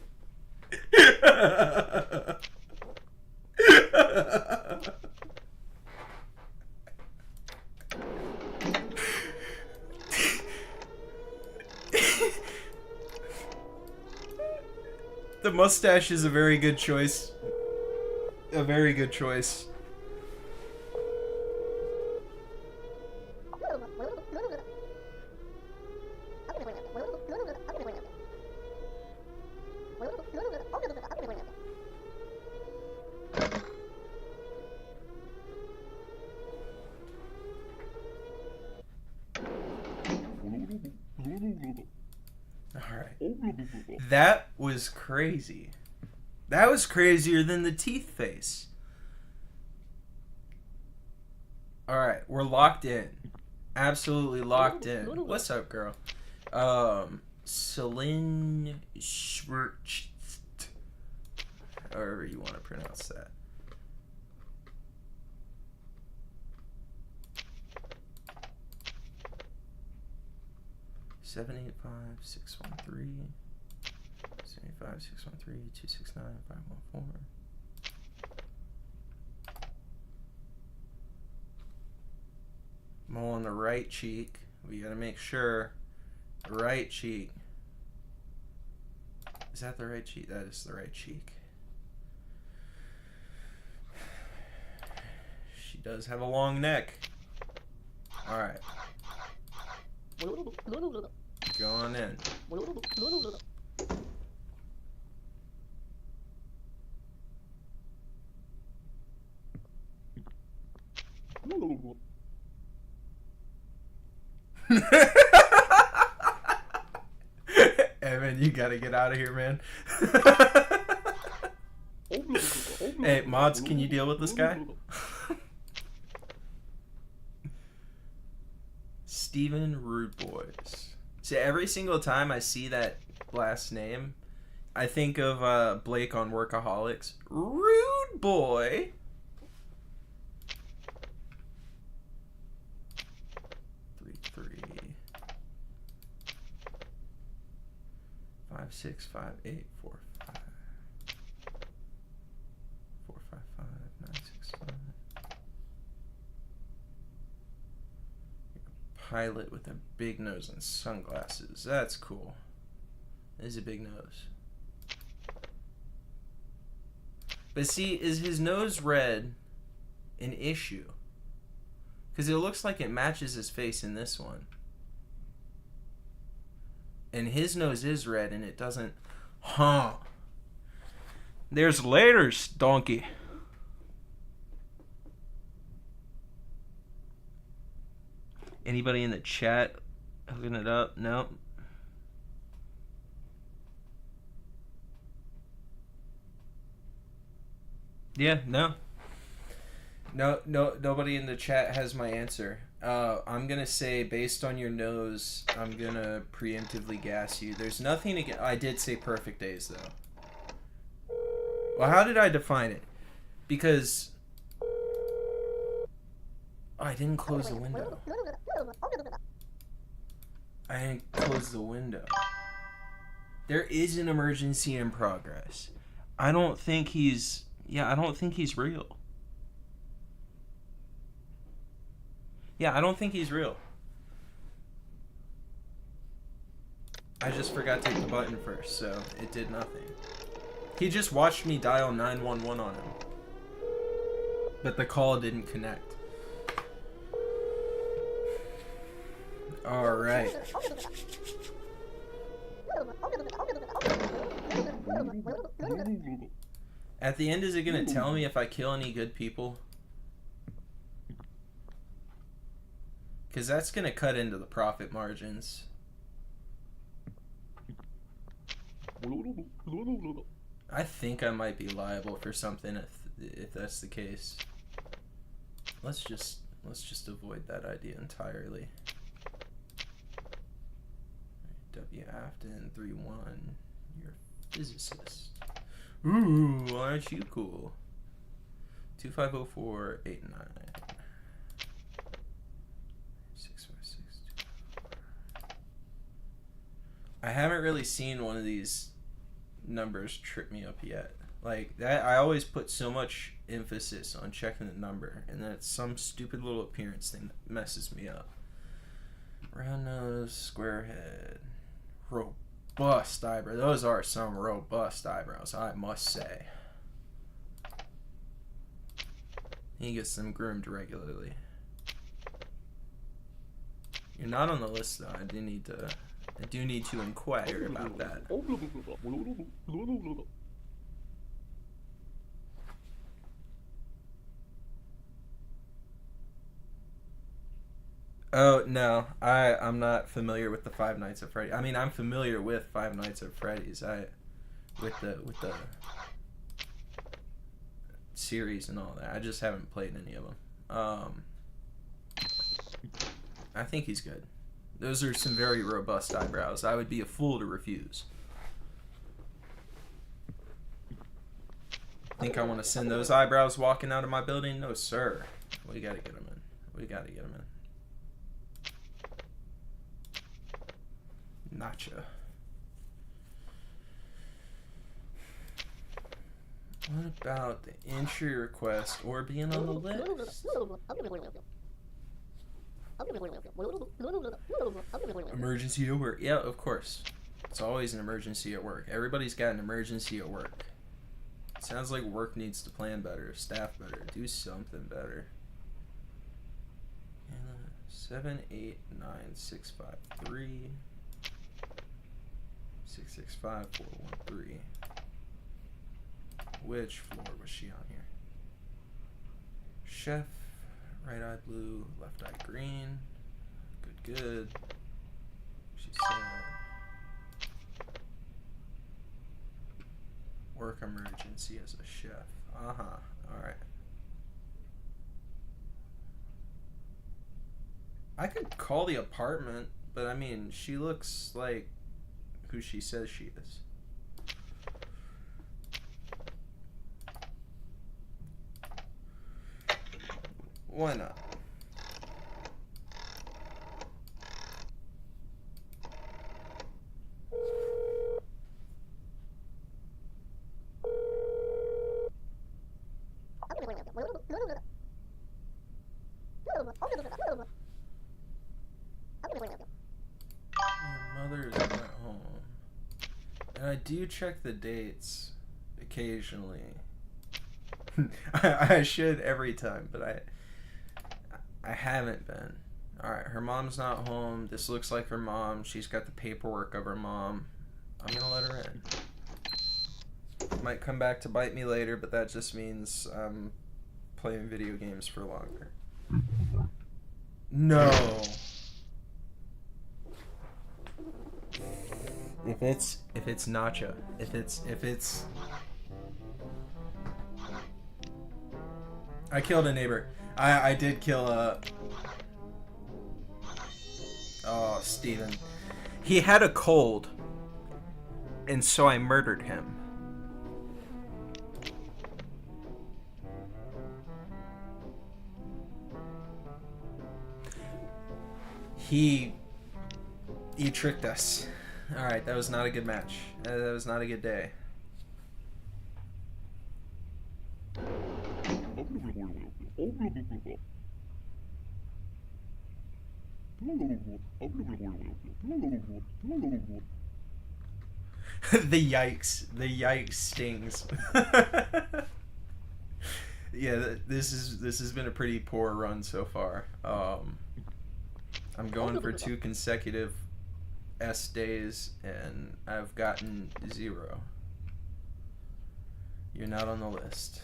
The mustache is a very good choice. A very good choice. That was crazy. That was crazier than the teeth face. Alright, we're locked in. Absolutely locked in. What's up, girl? Celine Schwartz. However you want to pronounce that. Seven 85613 785 613 269 514. Mole on the right cheek. We gotta make sure. Right cheek. Is that the right cheek? That is the right cheek. She does have a long neck. Alright. Go on in. Evan, you gotta get out of here, man. Hey, mods, can you deal with this guy? Steven Rude Boys. So every single time I see that last name, I think of Blake on Workaholics. Rude Boy. Three. 5 6 5 8 4 5 4 5 pilot with a big nose and sunglasses. That's cool. That is a big nose. But see, is his nose red an issue? Because it looks like it matches his face in this one. And his nose is red and it doesn't... Huh. There's laters, donkey. Anybody in the chat hooking it up? No. Yeah, no. No, nobody in the chat has my answer. I'm gonna say, based on your nose, I'm gonna preemptively gas you. There's nothing against... I did say perfect days, though. Well, how did I define it? Because... Oh, I didn't close the window. I didn't close the window. There is an emergency in progress. I don't think he's... Yeah, I don't think he's real. Yeah, I don't think he's real. I just forgot to hit the button first, so it did nothing. He just watched me dial 911 on him. But the call didn't connect. Alright. At the end, is it going to tell me if I kill any good people? Because that's going to cut into the profit margins. I think I might be liable for something if that's the case. Let's just avoid that idea entirely. W. Afton 3-1. You're a physicist. Ooh, aren't you cool? 250489. 656. I haven't really seen one of these numbers trip me up yet. Like that, I always put so much emphasis on checking the number, and then it's some stupid little appearance thing that messes me up. Round nose, square head, robust eyebrows. Those are some robust eyebrows, I must say. He gets them groomed regularly. You're not on the list, though. I do need to inquire about that. Oh no, I'm not familiar with the Five Nights at Freddy's. I mean, I'm familiar with Five Nights at Freddy's. With the series and all that. I just haven't played any of them. I think he's good. Those are some very robust eyebrows. I would be a fool to refuse. Think I want to send those eyebrows walking out of my building? No, sir. We gotta get them in. We gotta get them in. Nacha. What about the entry request or being on the list? Emergency at work. Yeah, of course. It's always an emergency at work. Everybody's got an emergency at work. Sounds like work needs to plan better, staff better, do something better. 789-653 665-413. Which floor was she on here? Chef, right eye blue, left eye green. Good. She said work emergency as a chef. Alright. I could call the apartment, but I mean, she looks like who she says she is. Why not? And I do check the dates occasionally. I should every time, but I haven't been. Alright, her mom's not home. This looks like her mom. She's got the paperwork of her mom. I'm gonna let her in. Might come back to bite me later, but that just means I'm playing video games for longer. No. If it's Nacho, if it's I killed a neighbor. I did kill a Oh, Steven. He had a cold, and so I murdered him. He tricked us. Alright, that was not a good match. That was not a good day. The yikes stings. Yeah, this has been a pretty poor run so far. I'm going for 2 consecutive S days, and I've gotten 0. You're not on the list.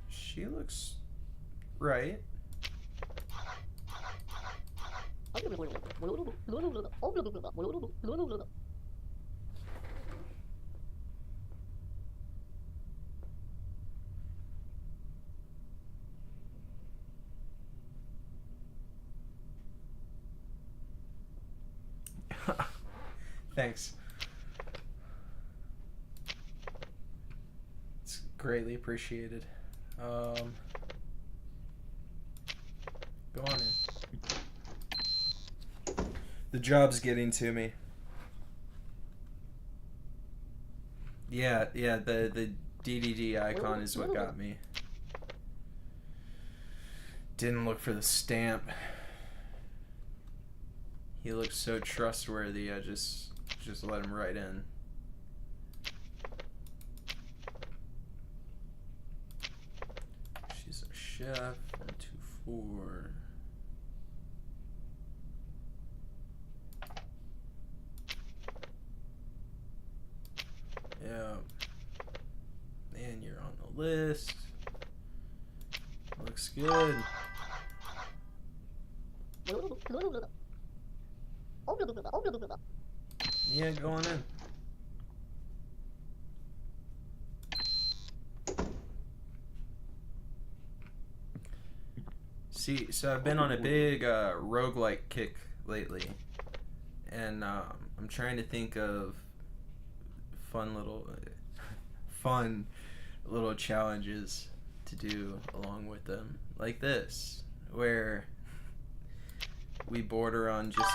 She looks right. Thanks. It's greatly appreciated. Go on in. The job's getting to me. Yeah, the DDD icon is what got me. Didn't look for the stamp. He looks so trustworthy, I just let him right in. She's a chef, 124. Yeah. And you're on the list. Looks good. Yeah, go on in. See, so I've been on a big roguelike kick lately, and I'm trying to think of fun little challenges to do along with them, like this, where we border on just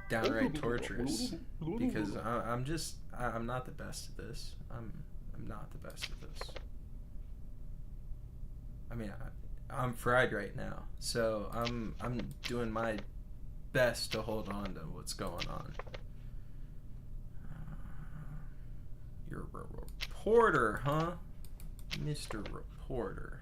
downright torturous, because I'm not the best at this. I'm not the best at this. I mean, I'm fried right now, so I'm doing my best to hold on to what's going on. You're a reporter, huh? Mr. Reporter.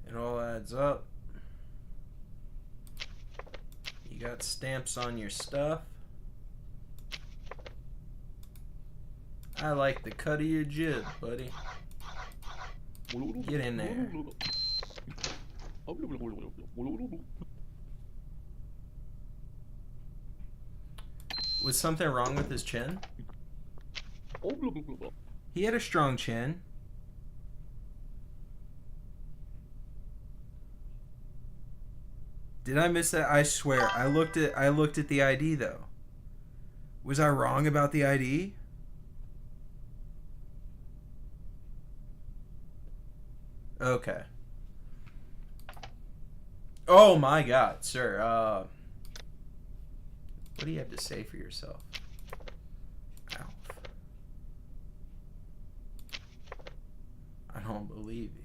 It all adds up. You got stamps on your stuff. I like the cut of your jib, buddy. Get in there. Was something wrong with his chin? He had a strong chin. Did I miss that? I swear, I looked at the ID though. Was I wrong about the ID? Okay. Oh my God, sir. What do you have to say for yourself? Alf. I don't believe you.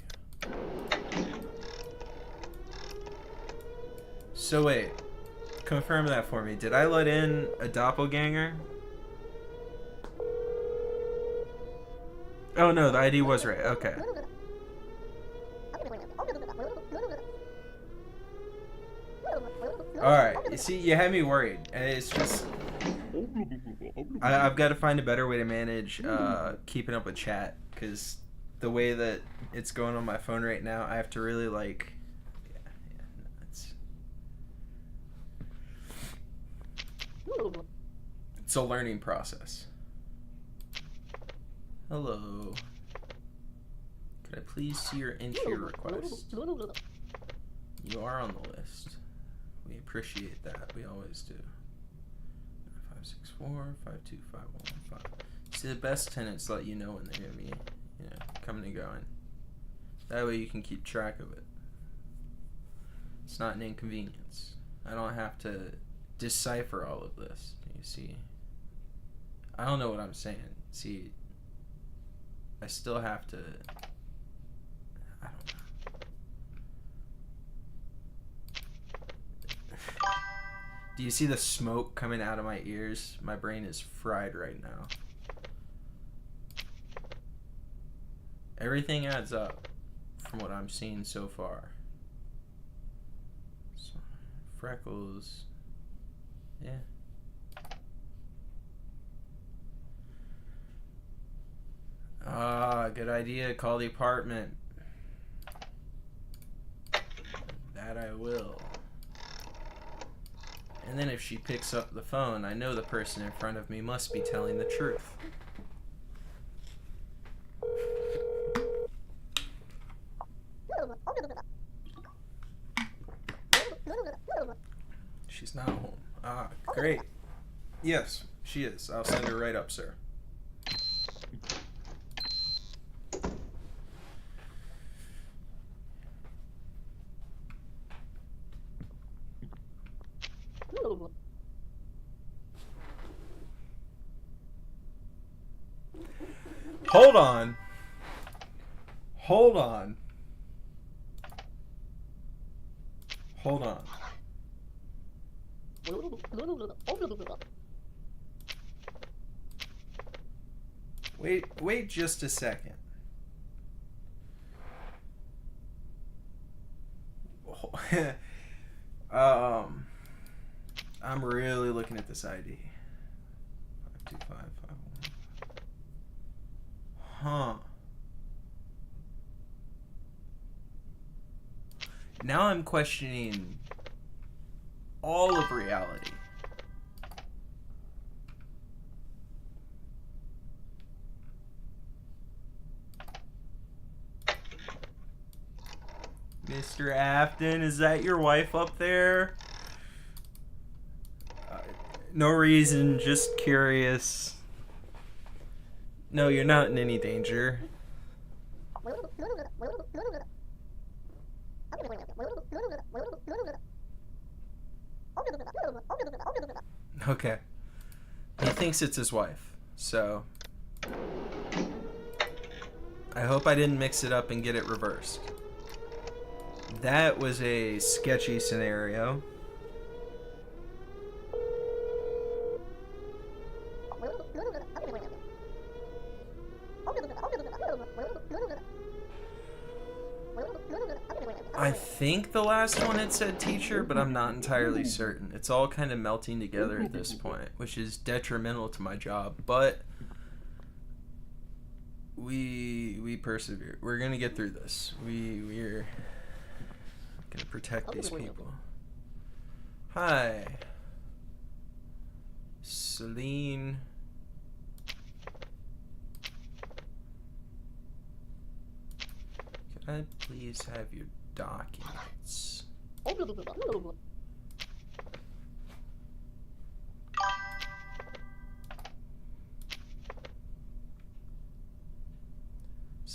So wait, confirm that for me. Did I let in a doppelganger? Oh no, the ID was right. Okay. Alright, you see, you had me worried. And it's just... I've got to find a better way to manage keeping up with chat. Because the way that it's going on my phone right now, I have to really, like... It's a learning process. Hello. Could I please see your entry request? You are on the list. We appreciate that. We always do. 564 52515. See, the best tenants let you know when they're gonna be, coming and going. That way you can keep track of it. It's not an inconvenience. I don't have to decipher all of this. You see, I don't know what I'm saying. See, I still have to. I don't know. Do you see the smoke coming out of my ears? My brain is fried right now. Everything adds up from what I'm seeing so far. So, freckles. Yeah. Ah, good idea. Call the apartment. That I will. And then if she picks up the phone, I know the person in front of me must be telling the truth. She's not home. Ah, great. Yes, she is. I'll send her right up, sir. Hold on. Hold on. Hold on. Wait just a second. I'm really looking at this ID. 52551. Huh. Now I'm questioning all of reality. Mr. Afton, is that your wife up there? No reason, just curious. No, you're not in any danger. Okay. He thinks it's his wife, so... I hope I didn't mix it up and get it reversed. That was a sketchy scenario. I think the last one had said teacher, but I'm not entirely certain. It's all kind of melting together at this point, which is detrimental to my job, but we persevere. We're gonna get through this. We're gonna protect these people. Hi, Celine. Could I please have your documents?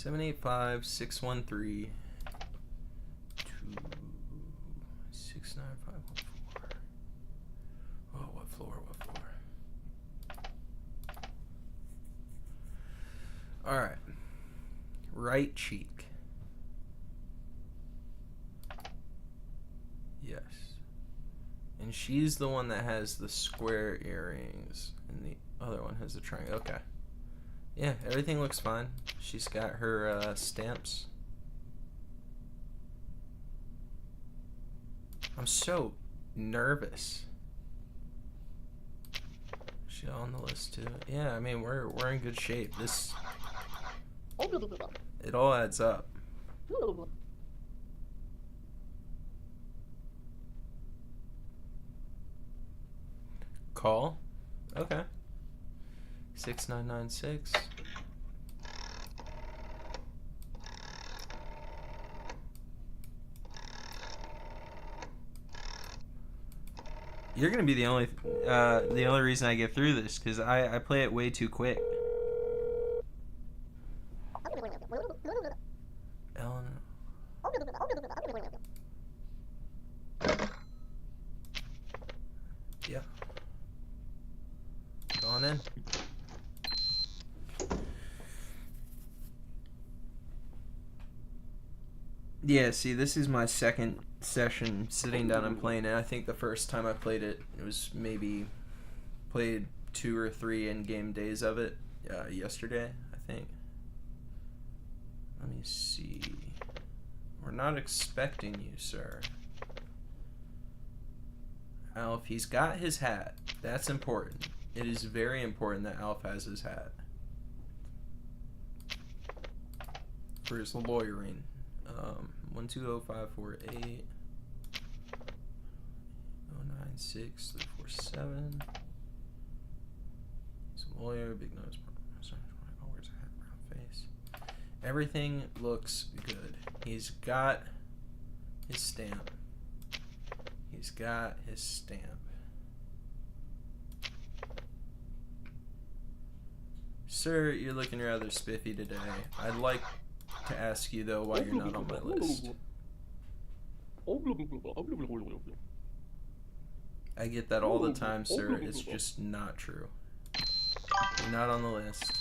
785-613-269-514. Oh, what floor? What floor? All right. Right cheek. Yes. And she's the one that has the square earrings, and the other one has the triangle. Okay. Yeah, everything looks fine. She's got her stamps. I'm so nervous. Is she on the list too? Yeah, I mean we're in good shape. It all adds up. Call. Okay. 6996. You're gonna be the only reason I get through this, because I play it way too quick. Ellen. Yeah. Go on in. Yeah, see, this is my second session sitting down and playing it. I think the first time I played it, it was maybe played 2 or 3 in-game days of it yesterday, I think. Let me see. We're not expecting you, sir. Alf, he's got his hat. That's important. It is very important that Alf has his hat. For his lawyering. 120-548 096-347. He's a lawyer, big nose. Where's a hat, brown face? Everything looks good. He's got his stamp. He's got his stamp. Sir, you're looking rather spiffy today. I'd like to ask you, though, why you're not on my list. I get that all the time, sir. It's just not true. You're not on the list.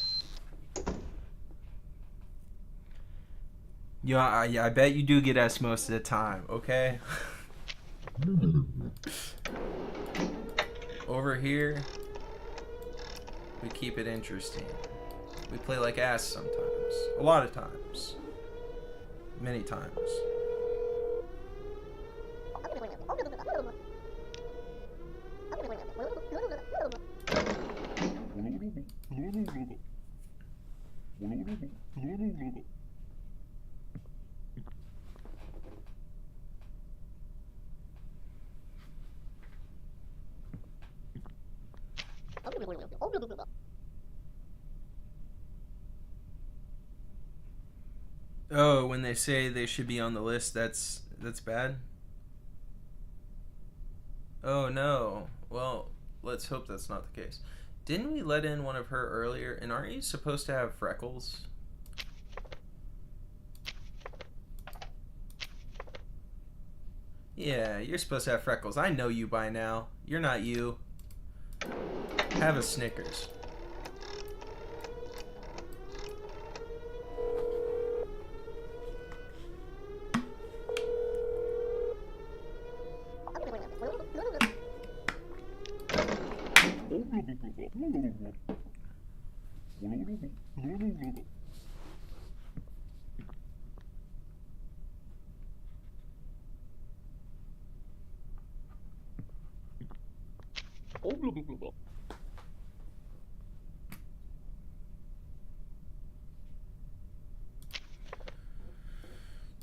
Yeah, I bet you do get S most of the time, okay? Over here, we keep it interesting. We play like ass sometimes. A lot of times. Many times. Oh, when they say they should be on the list, that's bad? Oh no. Well, let's hope that's not the case. Didn't we let in one of her earlier? And aren't you supposed to have freckles? Yeah, you're supposed to have freckles. I know you by now. You're not you. Have a Snickers.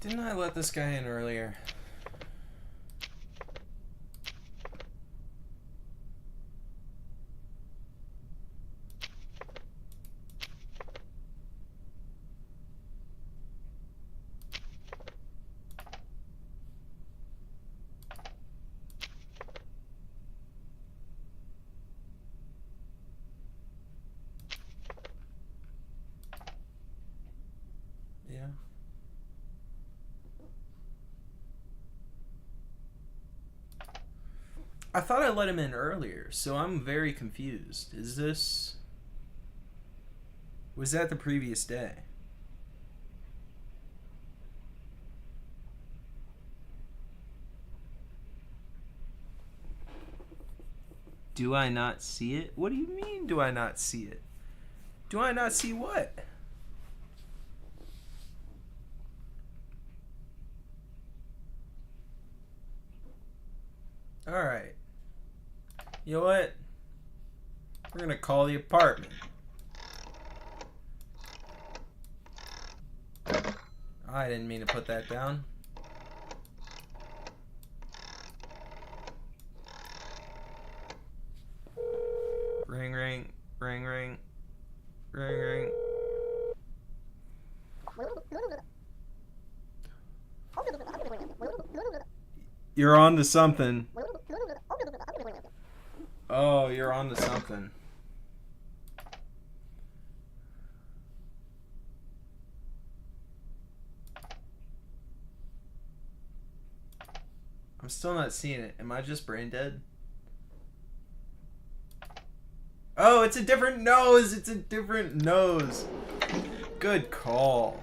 Didn't I let this guy in earlier? I thought I let him in earlier, so I'm very confused. Is this... Was that the previous day? Do I not see it? What do you mean, do I not see it? Do I not see what? Alright. You know what? We're gonna call the apartment. I didn't mean to put that down. Ring, ring, ring, ring, ring, ring. You're on to something. Oh, you're on to something. I'm still not seeing it. Am I just brain dead? Oh, it's a different nose. It's a different nose. Good call.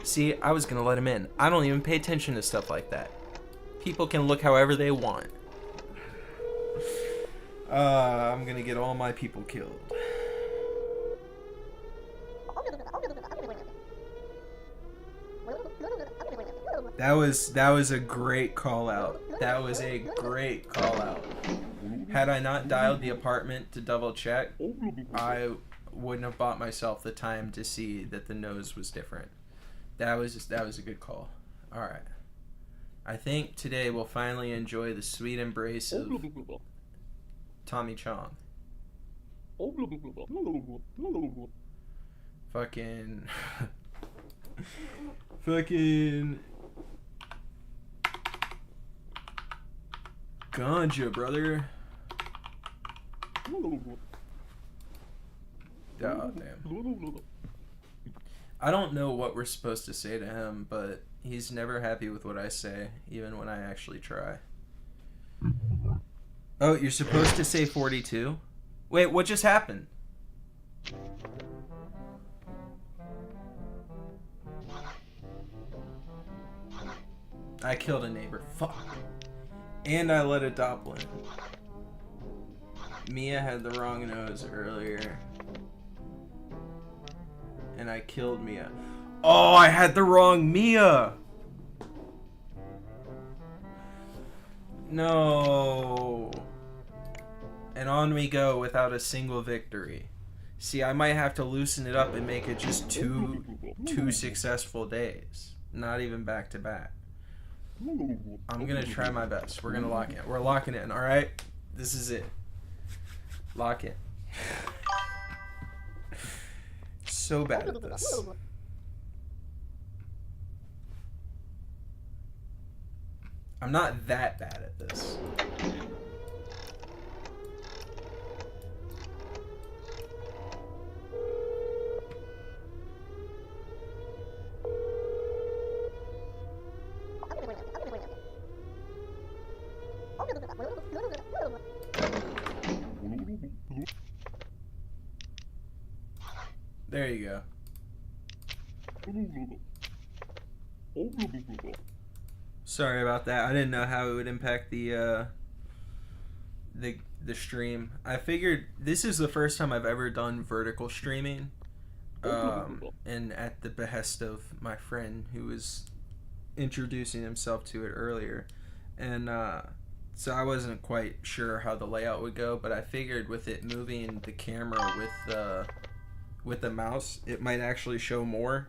See, I was gonna let him in. I don't even pay attention to stuff like that. People can look however they want. I'm gonna get all my people killed. That was a great call out. That was a great call out. Had I not dialed the apartment to double check, I wouldn't have bought myself the time to see that the nose was different. That was a good call. All right. I think today we'll finally enjoy the sweet embrace of Tommy Chong. Fucking ganja, brother. God damn. I don't know what we're supposed to say to him, but he's never happy with what I say, even when I actually try. Oh, you're supposed to say 42? Wait, what just happened? I killed a neighbor. Fuck. And I let a doppel in. Mia had the wrong nose earlier. And I killed Mia. Oh, I had the wrong Mia! No. And on we go without a single victory. See, I might have to loosen it up and make it just two successful days. Not even back to back. I'm gonna try my best. We're gonna lock it. We're locking it in, alright? This is it. Lock it. So bad at this. I'm not that bad at this. There you go. Sorry about that. I didn't know how it would impact the stream. I figured this is the first time I've ever done vertical streaming, and at the behest of my friend who was introducing himself to it earlier, and so I wasn't quite sure how the layout would go, but I figured with it moving the camera with the mouse, it might actually show more,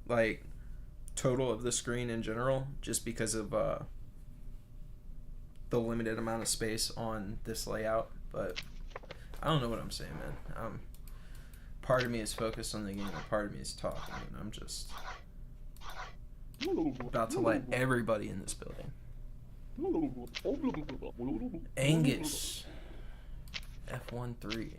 like, total of the screen in general, just because of the limited amount of space on this layout. But I don't know what I'm saying, man. Part of me is focused on the game, and part of me is talking, and I'm just about to let everybody in this building. Angus. F13.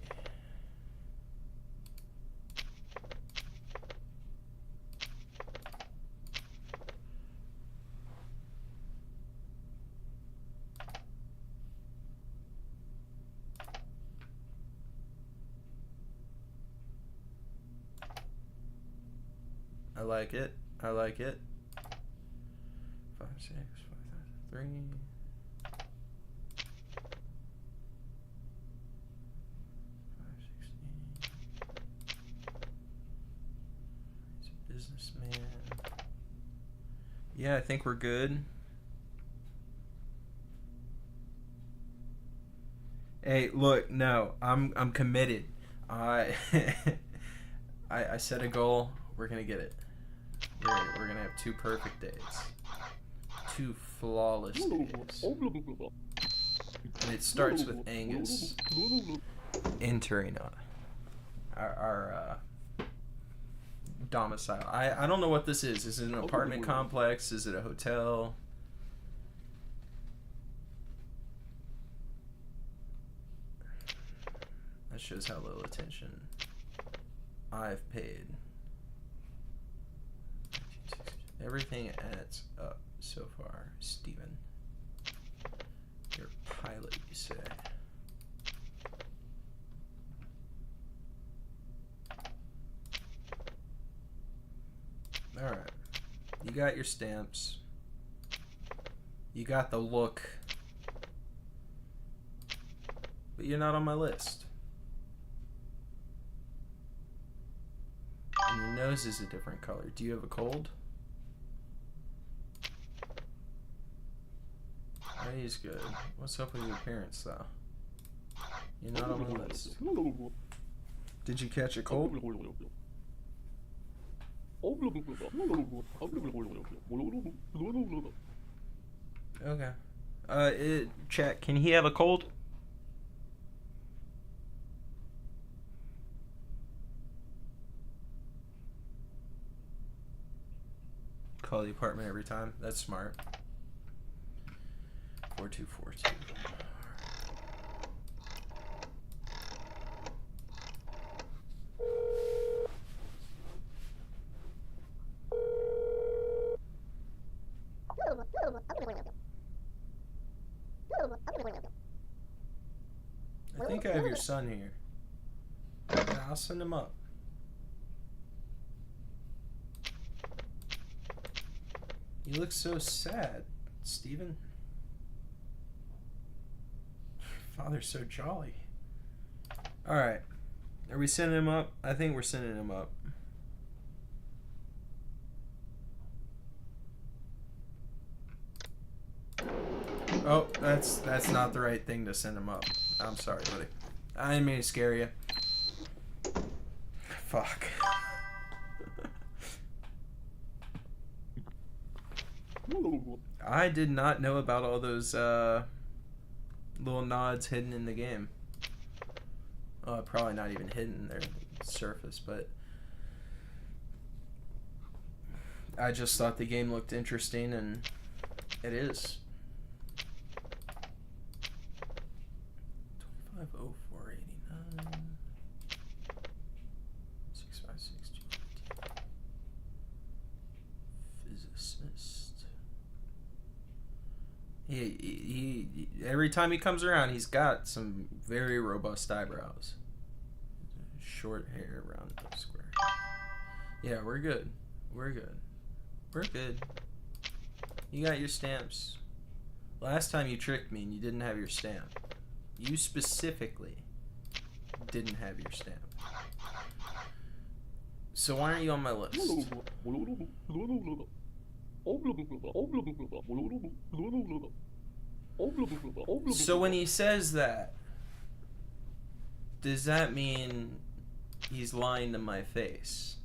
I like it. I like it. 5, 6, 5, 3. He's a businessman. Yeah, I think we're good. Hey, look, no, I'm committed. I I set a goal. We're gonna get it. We're gonna have 2 perfect days, 2 flawless days. And it starts with Angus entering our domicile. I don't know what this is. Is it an apartment complex? Is it a hotel? That shows how little attention I've paid. Everything adds up so far, Steven. You're a pilot, you say. Alright. You got your stamps. You got the look. But you're not on my list. And your nose is a different color. Do you have a cold? He's good. What's up with your appearance, though? You're not on my list. Did you catch a cold? Okay. Chat, can he have a cold? Call the apartment every time. That's smart. 4242. I think I have your son here. Yeah, I'll send him up. You look so sad, Steven. Father's so jolly. Alright. Are we sending him up? I think we're sending him up. Oh, that's not the right thing to send him up. I'm sorry, buddy. I didn't mean to scare you. Fuck. I did not know about all those little nods hidden in the game. Probably not even hidden, they're surface, but I just thought the game looked interesting, and it is. 250489 656 physicist. He every time he comes around, he's got some very robust eyebrows. Short hair, round nose, square. Yeah, we're good. We're good. We're good. You got your stamps. Last time you tricked me and you didn't have your stamp. You specifically didn't have your stamp. So why aren't you on my list? So when he says that, does that mean he's lying to my face?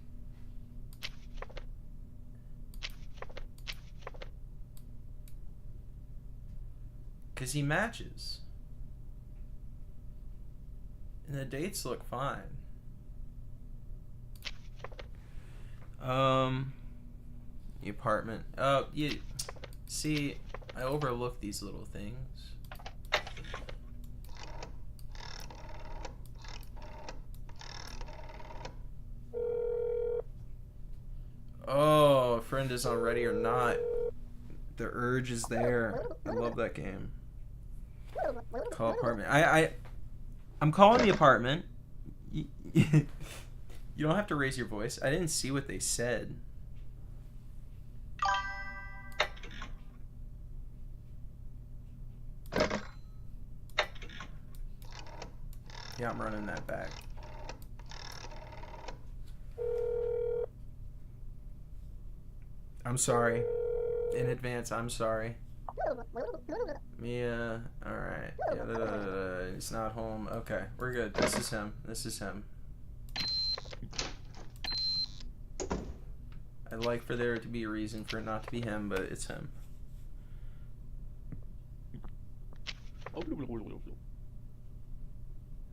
Because he matches. And the dates look fine. The apartment. Oh, you see, I overlook these little things. Oh, a friend is on Ready or Not. The urge is there. I love that game. Call apartment. I'm calling the apartment. You don't have to raise your voice. I didn't see what they said. Yeah, I'm running that back. I'm sorry. In advance, I'm sorry. Mia, alright. Yeah, he's not home. Okay, we're good. This is him. This is him. I'd like for there to be a reason for it not to be him, but it's him.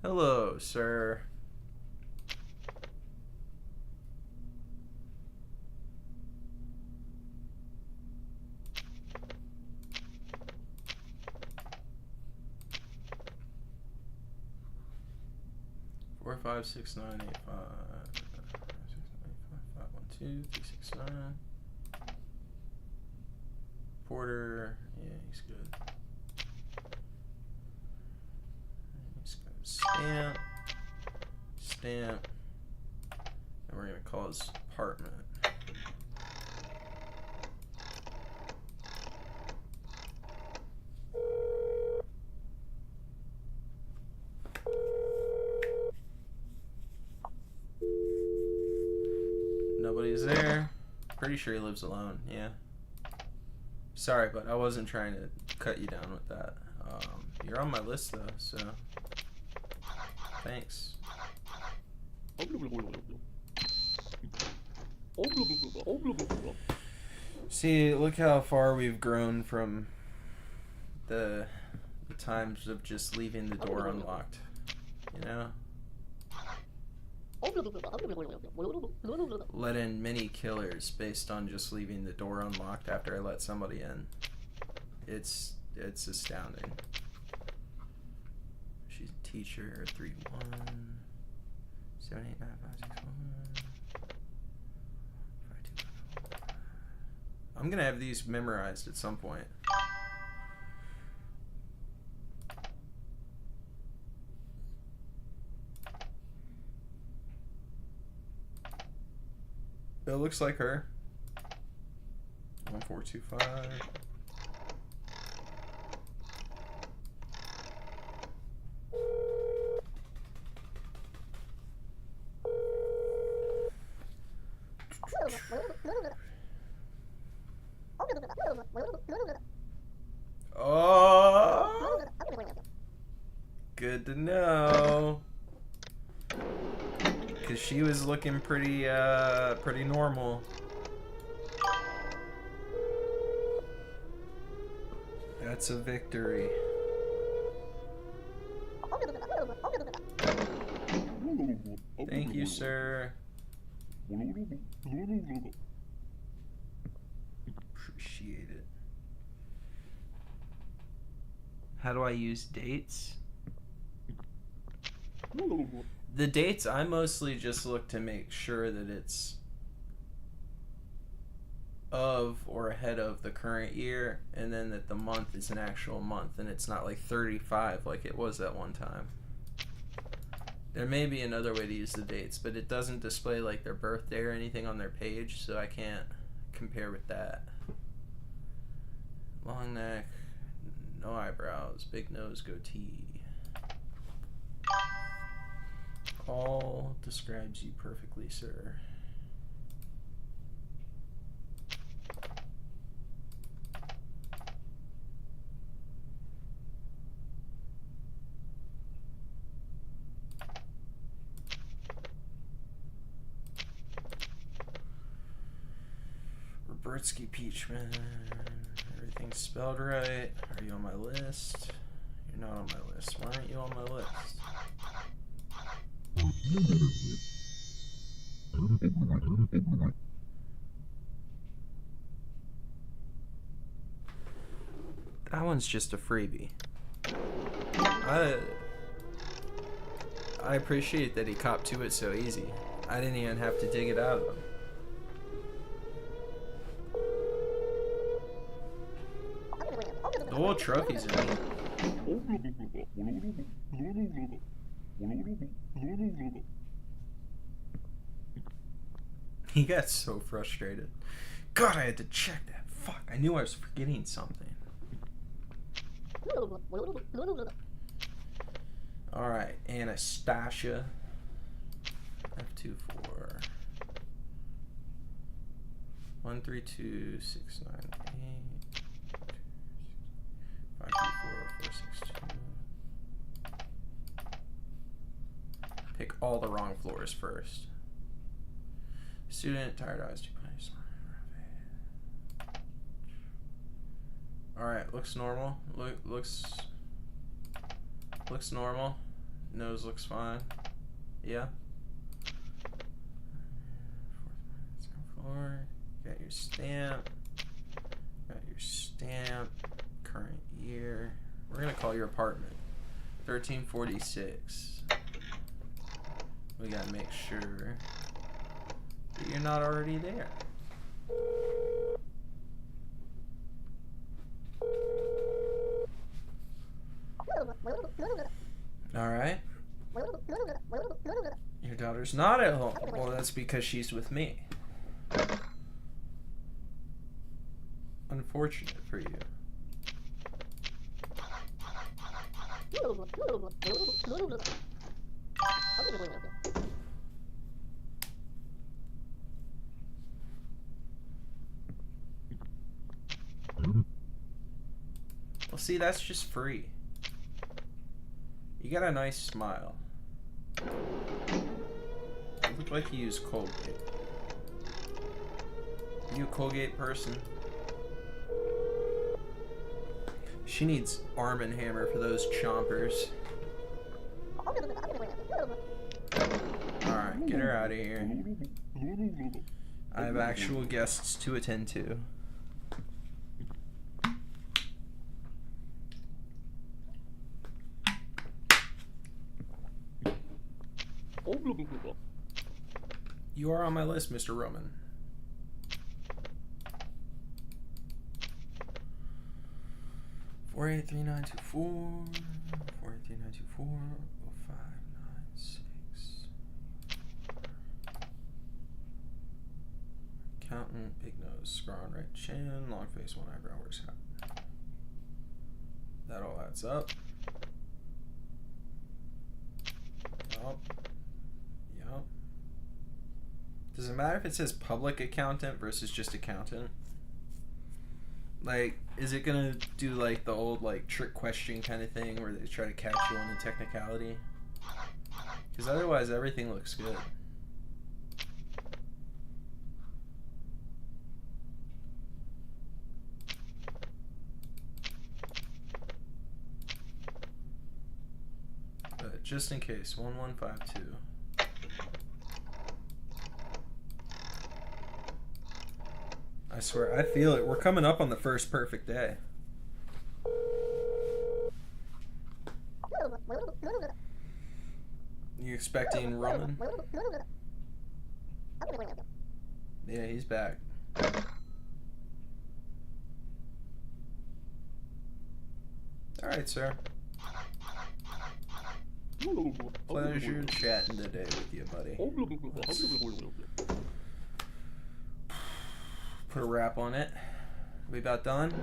Hello, sir. Four, 5, 6, 9, 8, 5. 5, 1, 2, 3, 6, 9. Porter, yeah, he's good. He's got a stamp, stamp, and we're gonna call his apartment. Nobody's there. Pretty sure he lives alone, yeah. Sorry, but I wasn't trying to cut you down with that. You're on my list though, so thanks. See, look how far we've grown from the times of just leaving the door unlocked, you know? Let in many killers based on just leaving the door unlocked after I let somebody in. It's astounding. She's a teacher, 3-1, 7, 8, 9, 5, 6, 1, 5, 2, 1. I'm gonna have these memorized at some point. It looks like her. 1425. Oh, good to know. Cause she was looking pretty normal. That's a victory. Thank you, sir. Appreciate it. How do I use dates? The dates, I mostly just look to make sure that it's of or ahead of the current year, and then that the month is an actual month and it's not like 35 like it was at one time. There may be another way to use the dates, but it doesn't display like their birthday or anything on their page, so I can't compare with that. Long neck, no eyebrows, big nose, goatee. All describes you perfectly, sir. Robertsky Peachman. Everything's spelled right. Are you on my list? You're not on my list. Why aren't you on my list? That one's just a freebie. I appreciate that he copped to it so easy. I didn't even have to dig it out of him. The whole trophies are neat. He got so frustrated. God, I had to check that. Fuck, I knew I was forgetting something. All right, Anastasia. F24. 13269 534 Pick all the wrong floors first. Student, tired eyes, 2 points. Alright, looks normal. Looks normal. Nose looks fine. Yeah. Floor. Got your stamp. Got your stamp. Current year. We're gonna call your apartment 1346. We gotta make sure that you're not already there. Alright. Your daughter's not at home. Well, that's because she's with me. Unfortunate for you. Well, see, that's just free. You got a nice smile. You look like you use Colgate. You a Colgate person? She needs Arm & Hammer for those chompers. Alright, get her out of here. I have actual guests to attend to. You are on my list, Mr. Roman. Four 483-924 596. Accountant, big nose, scar on right chin, long face, one eyebrow, works out. That all adds up. Yup. Yup. Does it matter if it says public accountant versus just accountant? Like, is it gonna do like the old like trick question kind of thing where they try to catch you on a technicality? Because otherwise everything looks good. But just in case, 1152. I swear, I feel it. We're coming up on the first perfect day. You expecting Roman? Yeah, he's back. Alright, sir. Pleasure chatting today with you, buddy. Let's put a wrap on it. We about done?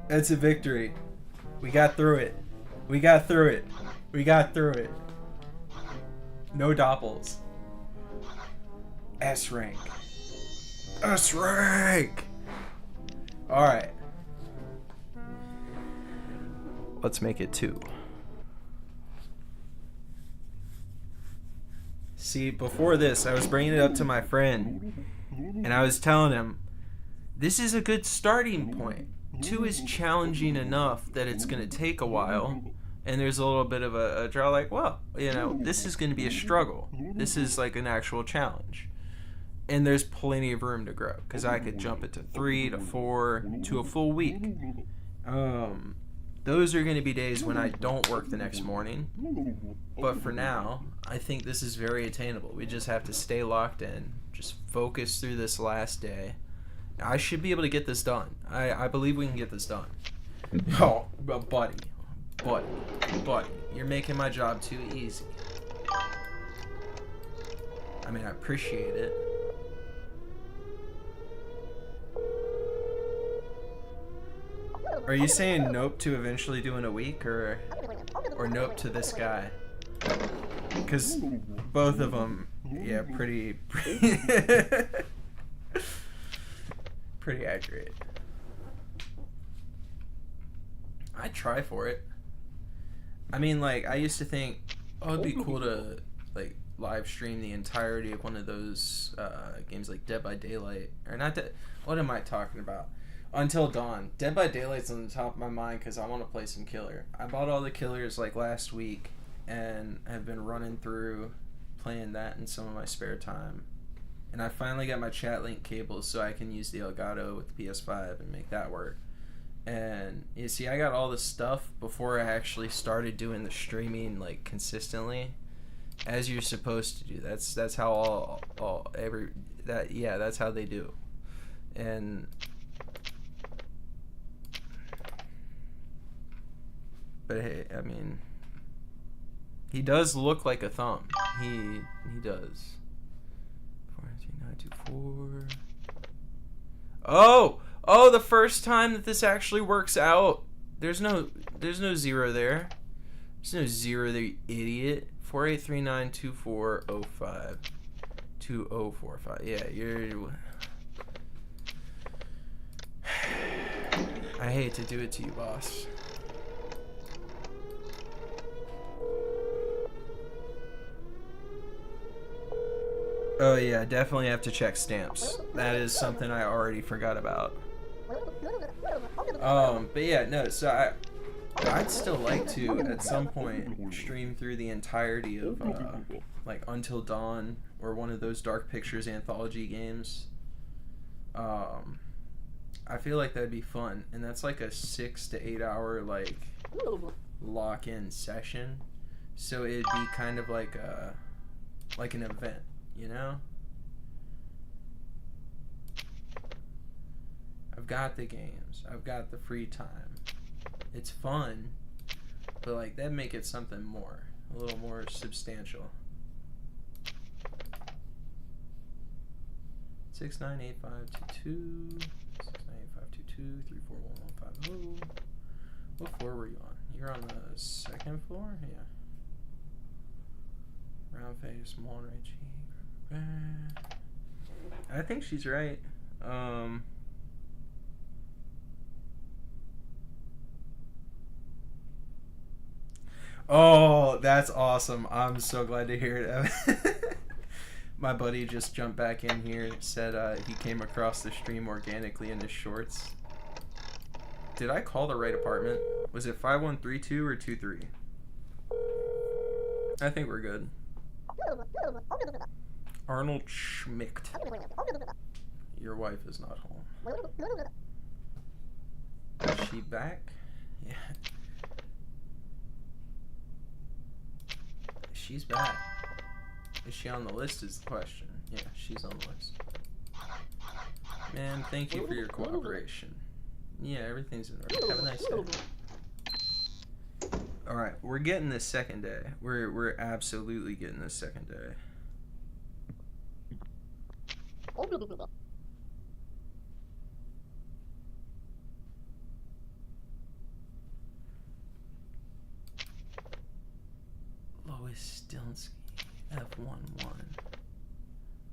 It's a victory. We got through it. We got through it. We got through it. No doppels. S rank. S rank. Alright. Let's make it 2. See, before this, I was bringing it up to my friend, and I was telling him, this is a good starting point. 2 is challenging enough that it's going to take a while, and there's a little bit of a draw, like, well, you know, this is going to be a struggle. This is like an actual challenge. And there's plenty of room to grow, because I could jump it to 3, to 4, to a full week. Those are going to be days when I don't work the next morning. But for now, I think this is very attainable. We just have to stay locked in. Just focus through this last day. I should be able to get this done. I believe we can get this done. Oh, buddy. You're making my job too easy. I mean, I appreciate it. Are you saying nope to eventually doing a week, or nope to this guy? Because both of them, yeah, pretty pretty accurate. I'd try for it. I mean, like, I used to think, oh, it'd be cool to, like, live stream the entirety of one of those games like Dead by Daylight. Or not Dead... What am I talking about? Until Dawn. Dead by Daylight's on the top of my mind because I want to play some Killer. I bought all the Killers, like, last week, and have been running through playing that in some of my spare time. And I finally got my chat link cables so I can use the Elgato with the PS5 and make that work. And you see, I got all this stuff before I actually started doing the streaming, like, consistently, as you're supposed to do. That's how that's how they do. And but hey, I mean, he does look like a thumb. He does. 43924. Oh, the first time that this actually works out. There's no zero there. There's no zero there, you idiot. 48392405 2045. Yeah, you're... I hate to do it to you, boss. Oh yeah, definitely have to check stamps. That is something I already forgot about. But yeah, no, so I'd still like to, at some point, stream through the entirety of, like, Until Dawn, or one of those Dark Pictures anthology games. I feel like that'd be fun, and that's like a 6 to 8 hour, like, lock-in session. So it'd be kind of like an event, you know? I've got the games. I've got the free time. It's fun, but, like, that'd make it something more, a little more substantial. 698522 698522 341150. What floor were you on? You're on the second floor? Yeah. Round face, small right cheek. I think she's right. Oh, that's awesome. I'm so glad to hear it. My buddy just jumped back in here and said he came across the stream organically in his shorts. Did I call the right apartment? Was it 5132 or 23? I think we're good. Arnold Schmicht. Your wife is not home. Is she back? Yeah. She's back. Is she on the list is the question. Yeah, she's on the list. Man, thank you for your cooperation. Yeah, everything's in order. Have a nice day. Alright, we're getting this second day. We're absolutely getting this second day. Lois Stilnsky, F11.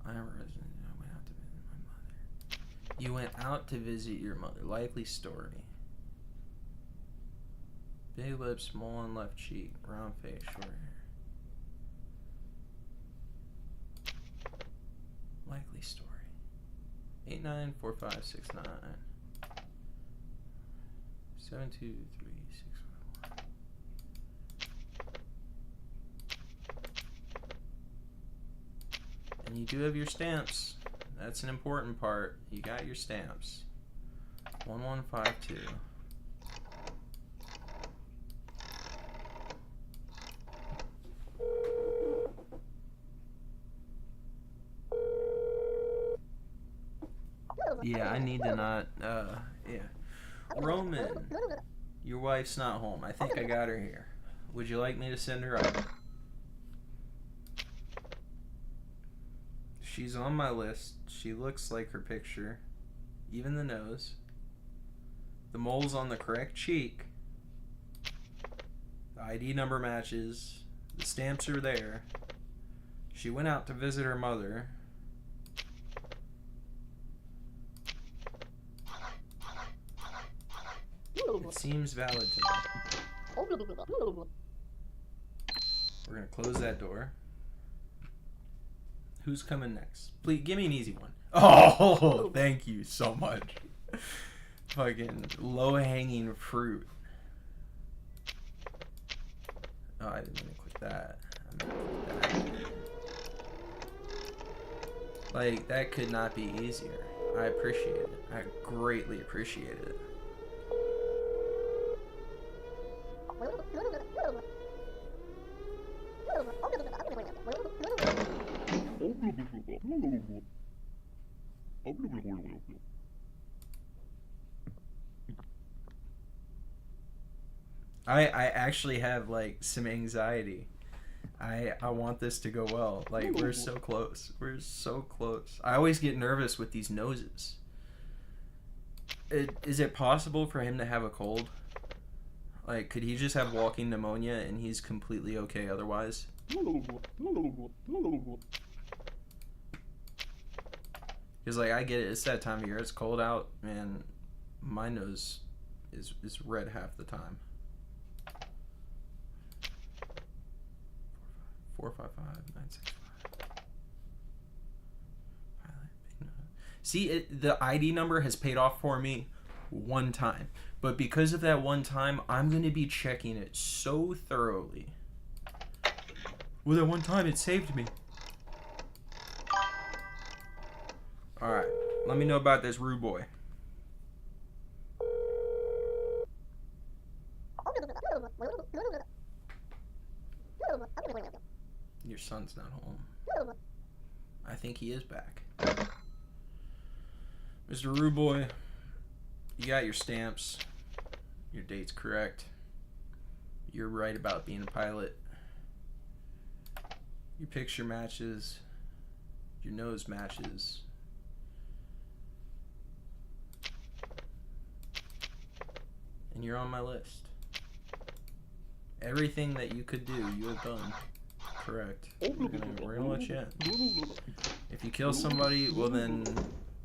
I'm a resident. I went out to visit my mother. You went out to visit your mother. Likely story. Big lips, small on left cheek, round face, short hair. Likely story. 894569 72361. And you do have your stamps. That's an important part. You got your stamps. 1152. Yeah, I need to not, yeah. Roman, your wife's not home. I think I got her here. Would you like me to send her up? She's on my list. She looks like her picture. Even the nose. The mole's on the correct cheek. The ID number matches. The stamps are there. She went out to visit her mother. It seems valid to me. We're gonna close that door. Who's coming next? Please give me an easy one. Oh, thank you so much. Fucking low-hanging fruit. Oh, I didn't mean to click that. I meant to click that. Like, that could not be easier. I appreciate it. I greatly appreciate it. I actually have like some anxiety. I want this to go well. Like, we're so close. We're so close. I always get nervous with these noses. Is it possible for him to have a cold? Like, could he just have walking pneumonia and he's completely okay otherwise? Because, like, I get it. It's that time of year. It's cold out. Man, my nose is red half the time. 455-965. See, the ID number has paid off for me one time. But because of that one time, I'm going to be checking it so thoroughly. Well, that one time, it saved me. Alright, let me know about this rude boy. Your son's not home. I think he is back. Mr. Rude Boy, you got your stamps. Your date's correct. You're right about being a pilot. Your picture matches. Your nose matches. And you're on my list. Everything that you could do, you have done. Correct. We're gonna let you in. If you kill somebody, well then,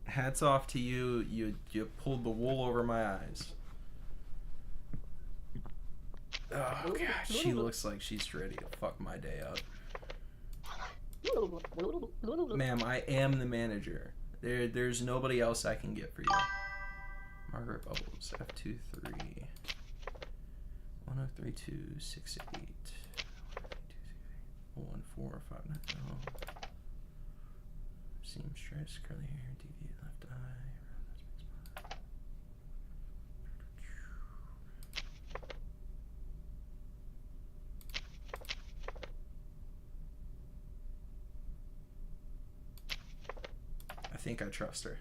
hats off to you. You pulled the wool over my eyes. Oh god, she looks like she's ready to fuck my day up. Ma'am, I am the manager. There's nobody else I can get for you. Margaret Bubbles, F23 103268 14590. Seamstress, curly hair, deviate left eye. I think I trust her,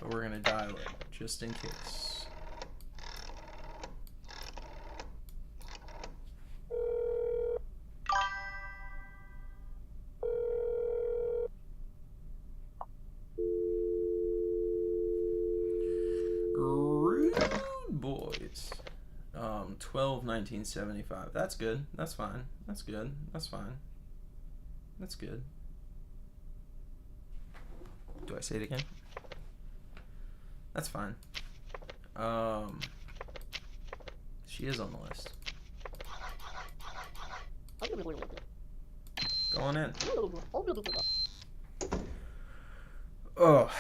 but we're gonna dial it just in case. Rude boys. 12/1975. That's good. That's fine. That's good. That's fine. That's good. Do I say it again? That's fine. She is on the list. Go on in. Oh,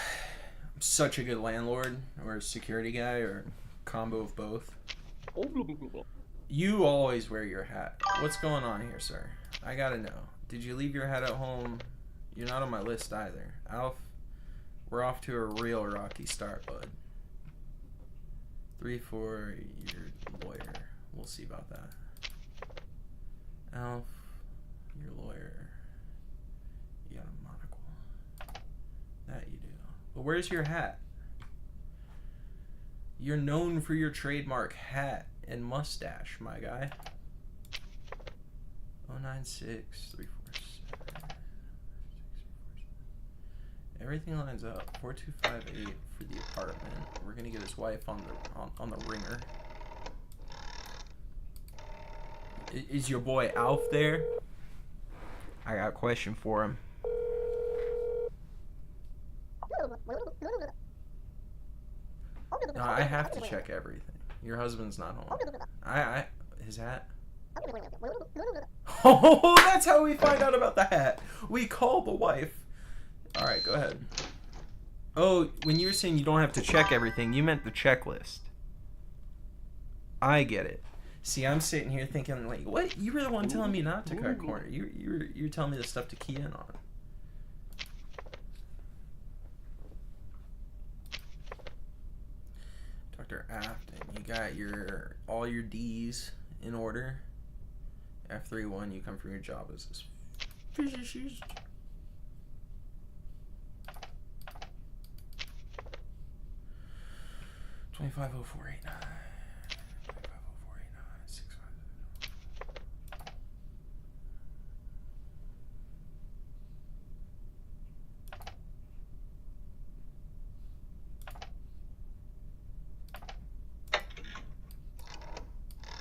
I'm such a good landlord, or a security guy, or combo of both. You always wear your hat. What's going on here, sir? I gotta know. Did you leave your hat at home? You're not on my list either. Alf, we're off to a real rocky start, bud. 3-4, your lawyer. We'll see about that. Alf, your lawyer. You got a monocle. That you do. But where's your hat? You're known for your trademark hat and mustache, my guy. 096-347. everything lines up. 4258 for the apartment. We're gonna get his wife on the ringer. Is your boy Alf there? I got a question for him. No, I have to check everything. Your husband's not home. His hat? Oh, that's how we find out about the hat. We call the wife. Alright, go ahead. Oh, when you were saying you don't have to check everything, you meant the checklist. I get it. See, I'm sitting here thinking, like, what? You were the one telling me not to cut corner. You're telling me the stuff to key in on. Dr. Afton, you got all your D's in order. F31, you come from your job as this physicist. $250489.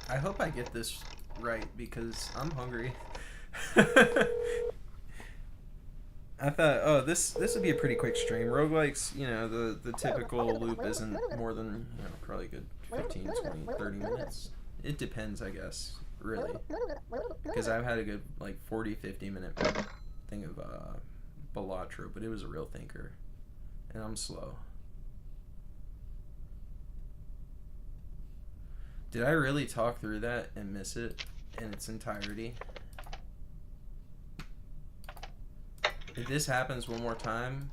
I hope I get this right because I'm hungry. I thought, oh, this would be a pretty quick stream. Roguelikes, you know, the typical loop isn't more than, you know, probably a good 15, 20, 30 minutes. It depends, I guess, really. Because I've had a good, like, 40, 50 minute thing of Balatro, but it was a real thinker. And I'm slow. Did I really talk through that and miss it in its entirety? If this happens one more time,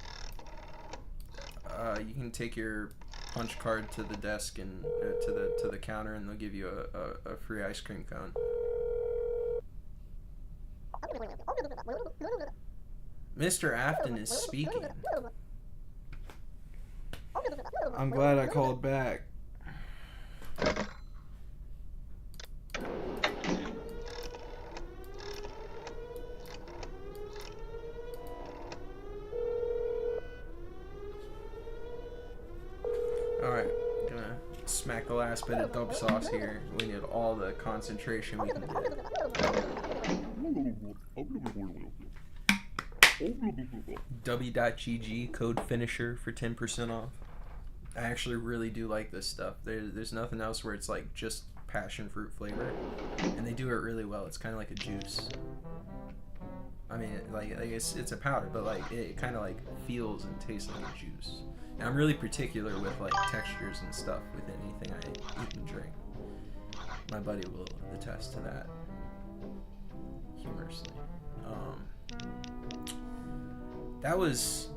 you can take your punch card to the desk and to the counter, and they'll give you a free ice cream cone. Mr. Afton is speaking. I'm glad I called back. Alright, gonna smack the last bit of dub sauce here. We need all the concentration we can get. W.GG code finisher for 10% off. I actually really do like this stuff. There's nothing else where it's like just passion fruit flavor, and they do it really well. It's kind of like a juice. I mean, like it's a powder, but like it kind of like feels and tastes like a juice. And I'm really particular with like textures and stuff with anything I eat and drink. My buddy will attest to that humorously. That was,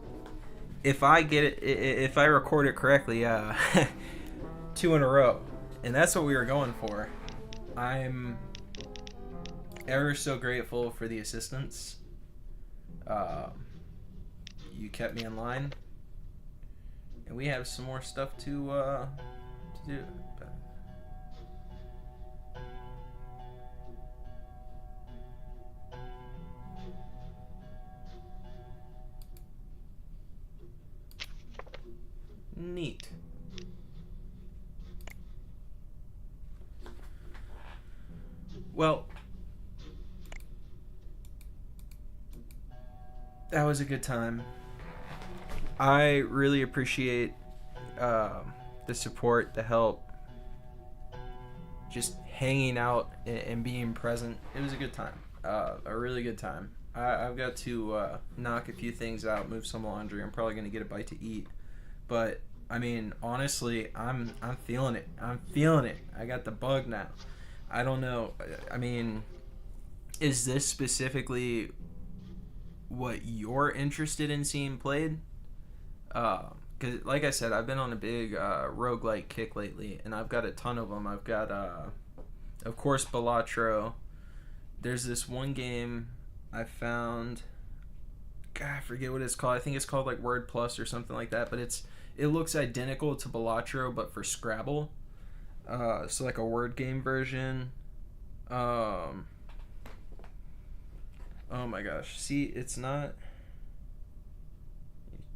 if I get it, if I record it correctly, 2 in a row, and that's what we were going for. I'm ever so grateful for the assistance. You kept me in line, and we have some more stuff to do. Neat. Well, that was a good time. I really appreciate the support, the help, just hanging out and being present. It was a good time, a really good time. I've got to knock a few things out, move some laundry. I'm probably gonna get a bite to eat, but I mean, honestly, I'm feeling it. I'm feeling it. I got the bug now. I don't know. I mean, is this specifically what you're interested in seeing played? Because, like I said, I've been on a big roguelike kick lately, and I've got a ton of them. I've got, of course, Balatro. There's this one game I found. God, I forget what it's called. I think it's called like Word Plus or something like that. But it looks identical to Balatro, but for Scrabble. So like a word game version. Oh my gosh. See, it's not.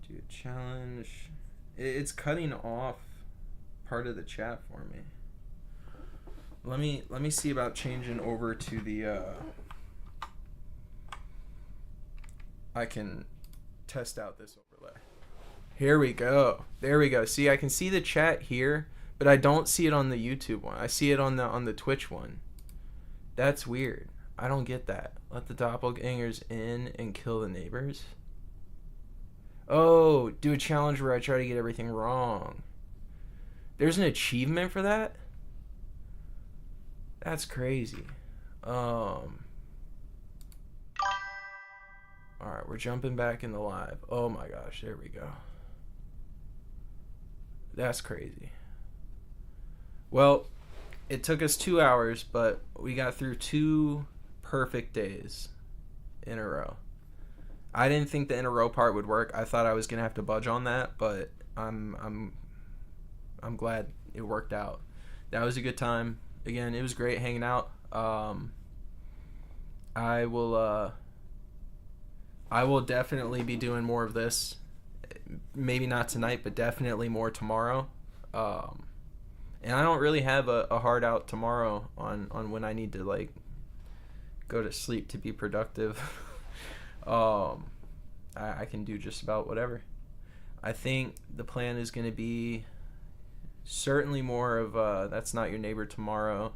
Do a challenge. It's cutting off part of the chat for me. Let me see about changing over to the I can test out this overlay. Here we go. There we go. See, I can see the chat here, but I don't see it on the YouTube one. I see it on the Twitch one. That's weird. I don't get that. Let the doppelgangers in and kill the neighbors. Oh, do a challenge where I try to get everything wrong. There's an achievement for that? That's crazy. Alright, we're jumping back in the live. Oh my gosh, there we go. That's crazy. Well, it took us 2 hours, but we got through 2 perfect days in a row. I didn't think the in a row part would work. I thought I was gonna have to budge on that, but I'm glad it worked out. That was a good time. Again, it was great hanging out. I will definitely be doing more of this. Maybe not tonight, but definitely more tomorrow. And I don't really have a hard out tomorrow on when I need to like go to sleep to be productive. I can do just about whatever. I think the plan is going to be certainly more of That's Not Your Neighbor tomorrow,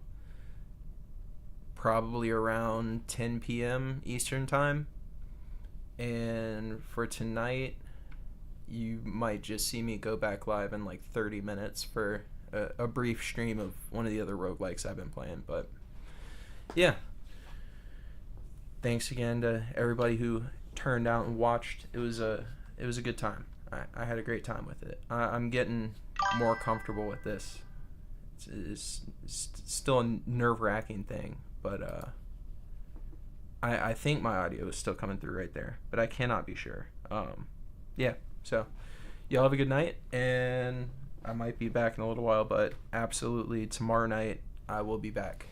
probably around 10 p.m. Eastern time. And for tonight, you might just see me go back live in like 30 minutes for a brief stream of one of the other roguelikes I've been playing. But yeah, thanks again to everybody who turned out and watched. It was a good time. I had a great time with it. I'm getting more comfortable with this. It's still a nerve-wracking thing, but I think my audio is still coming through right there, but I cannot be sure. Yeah, so y'all have a good night, and I might be back in a little while, but absolutely tomorrow night I will be back.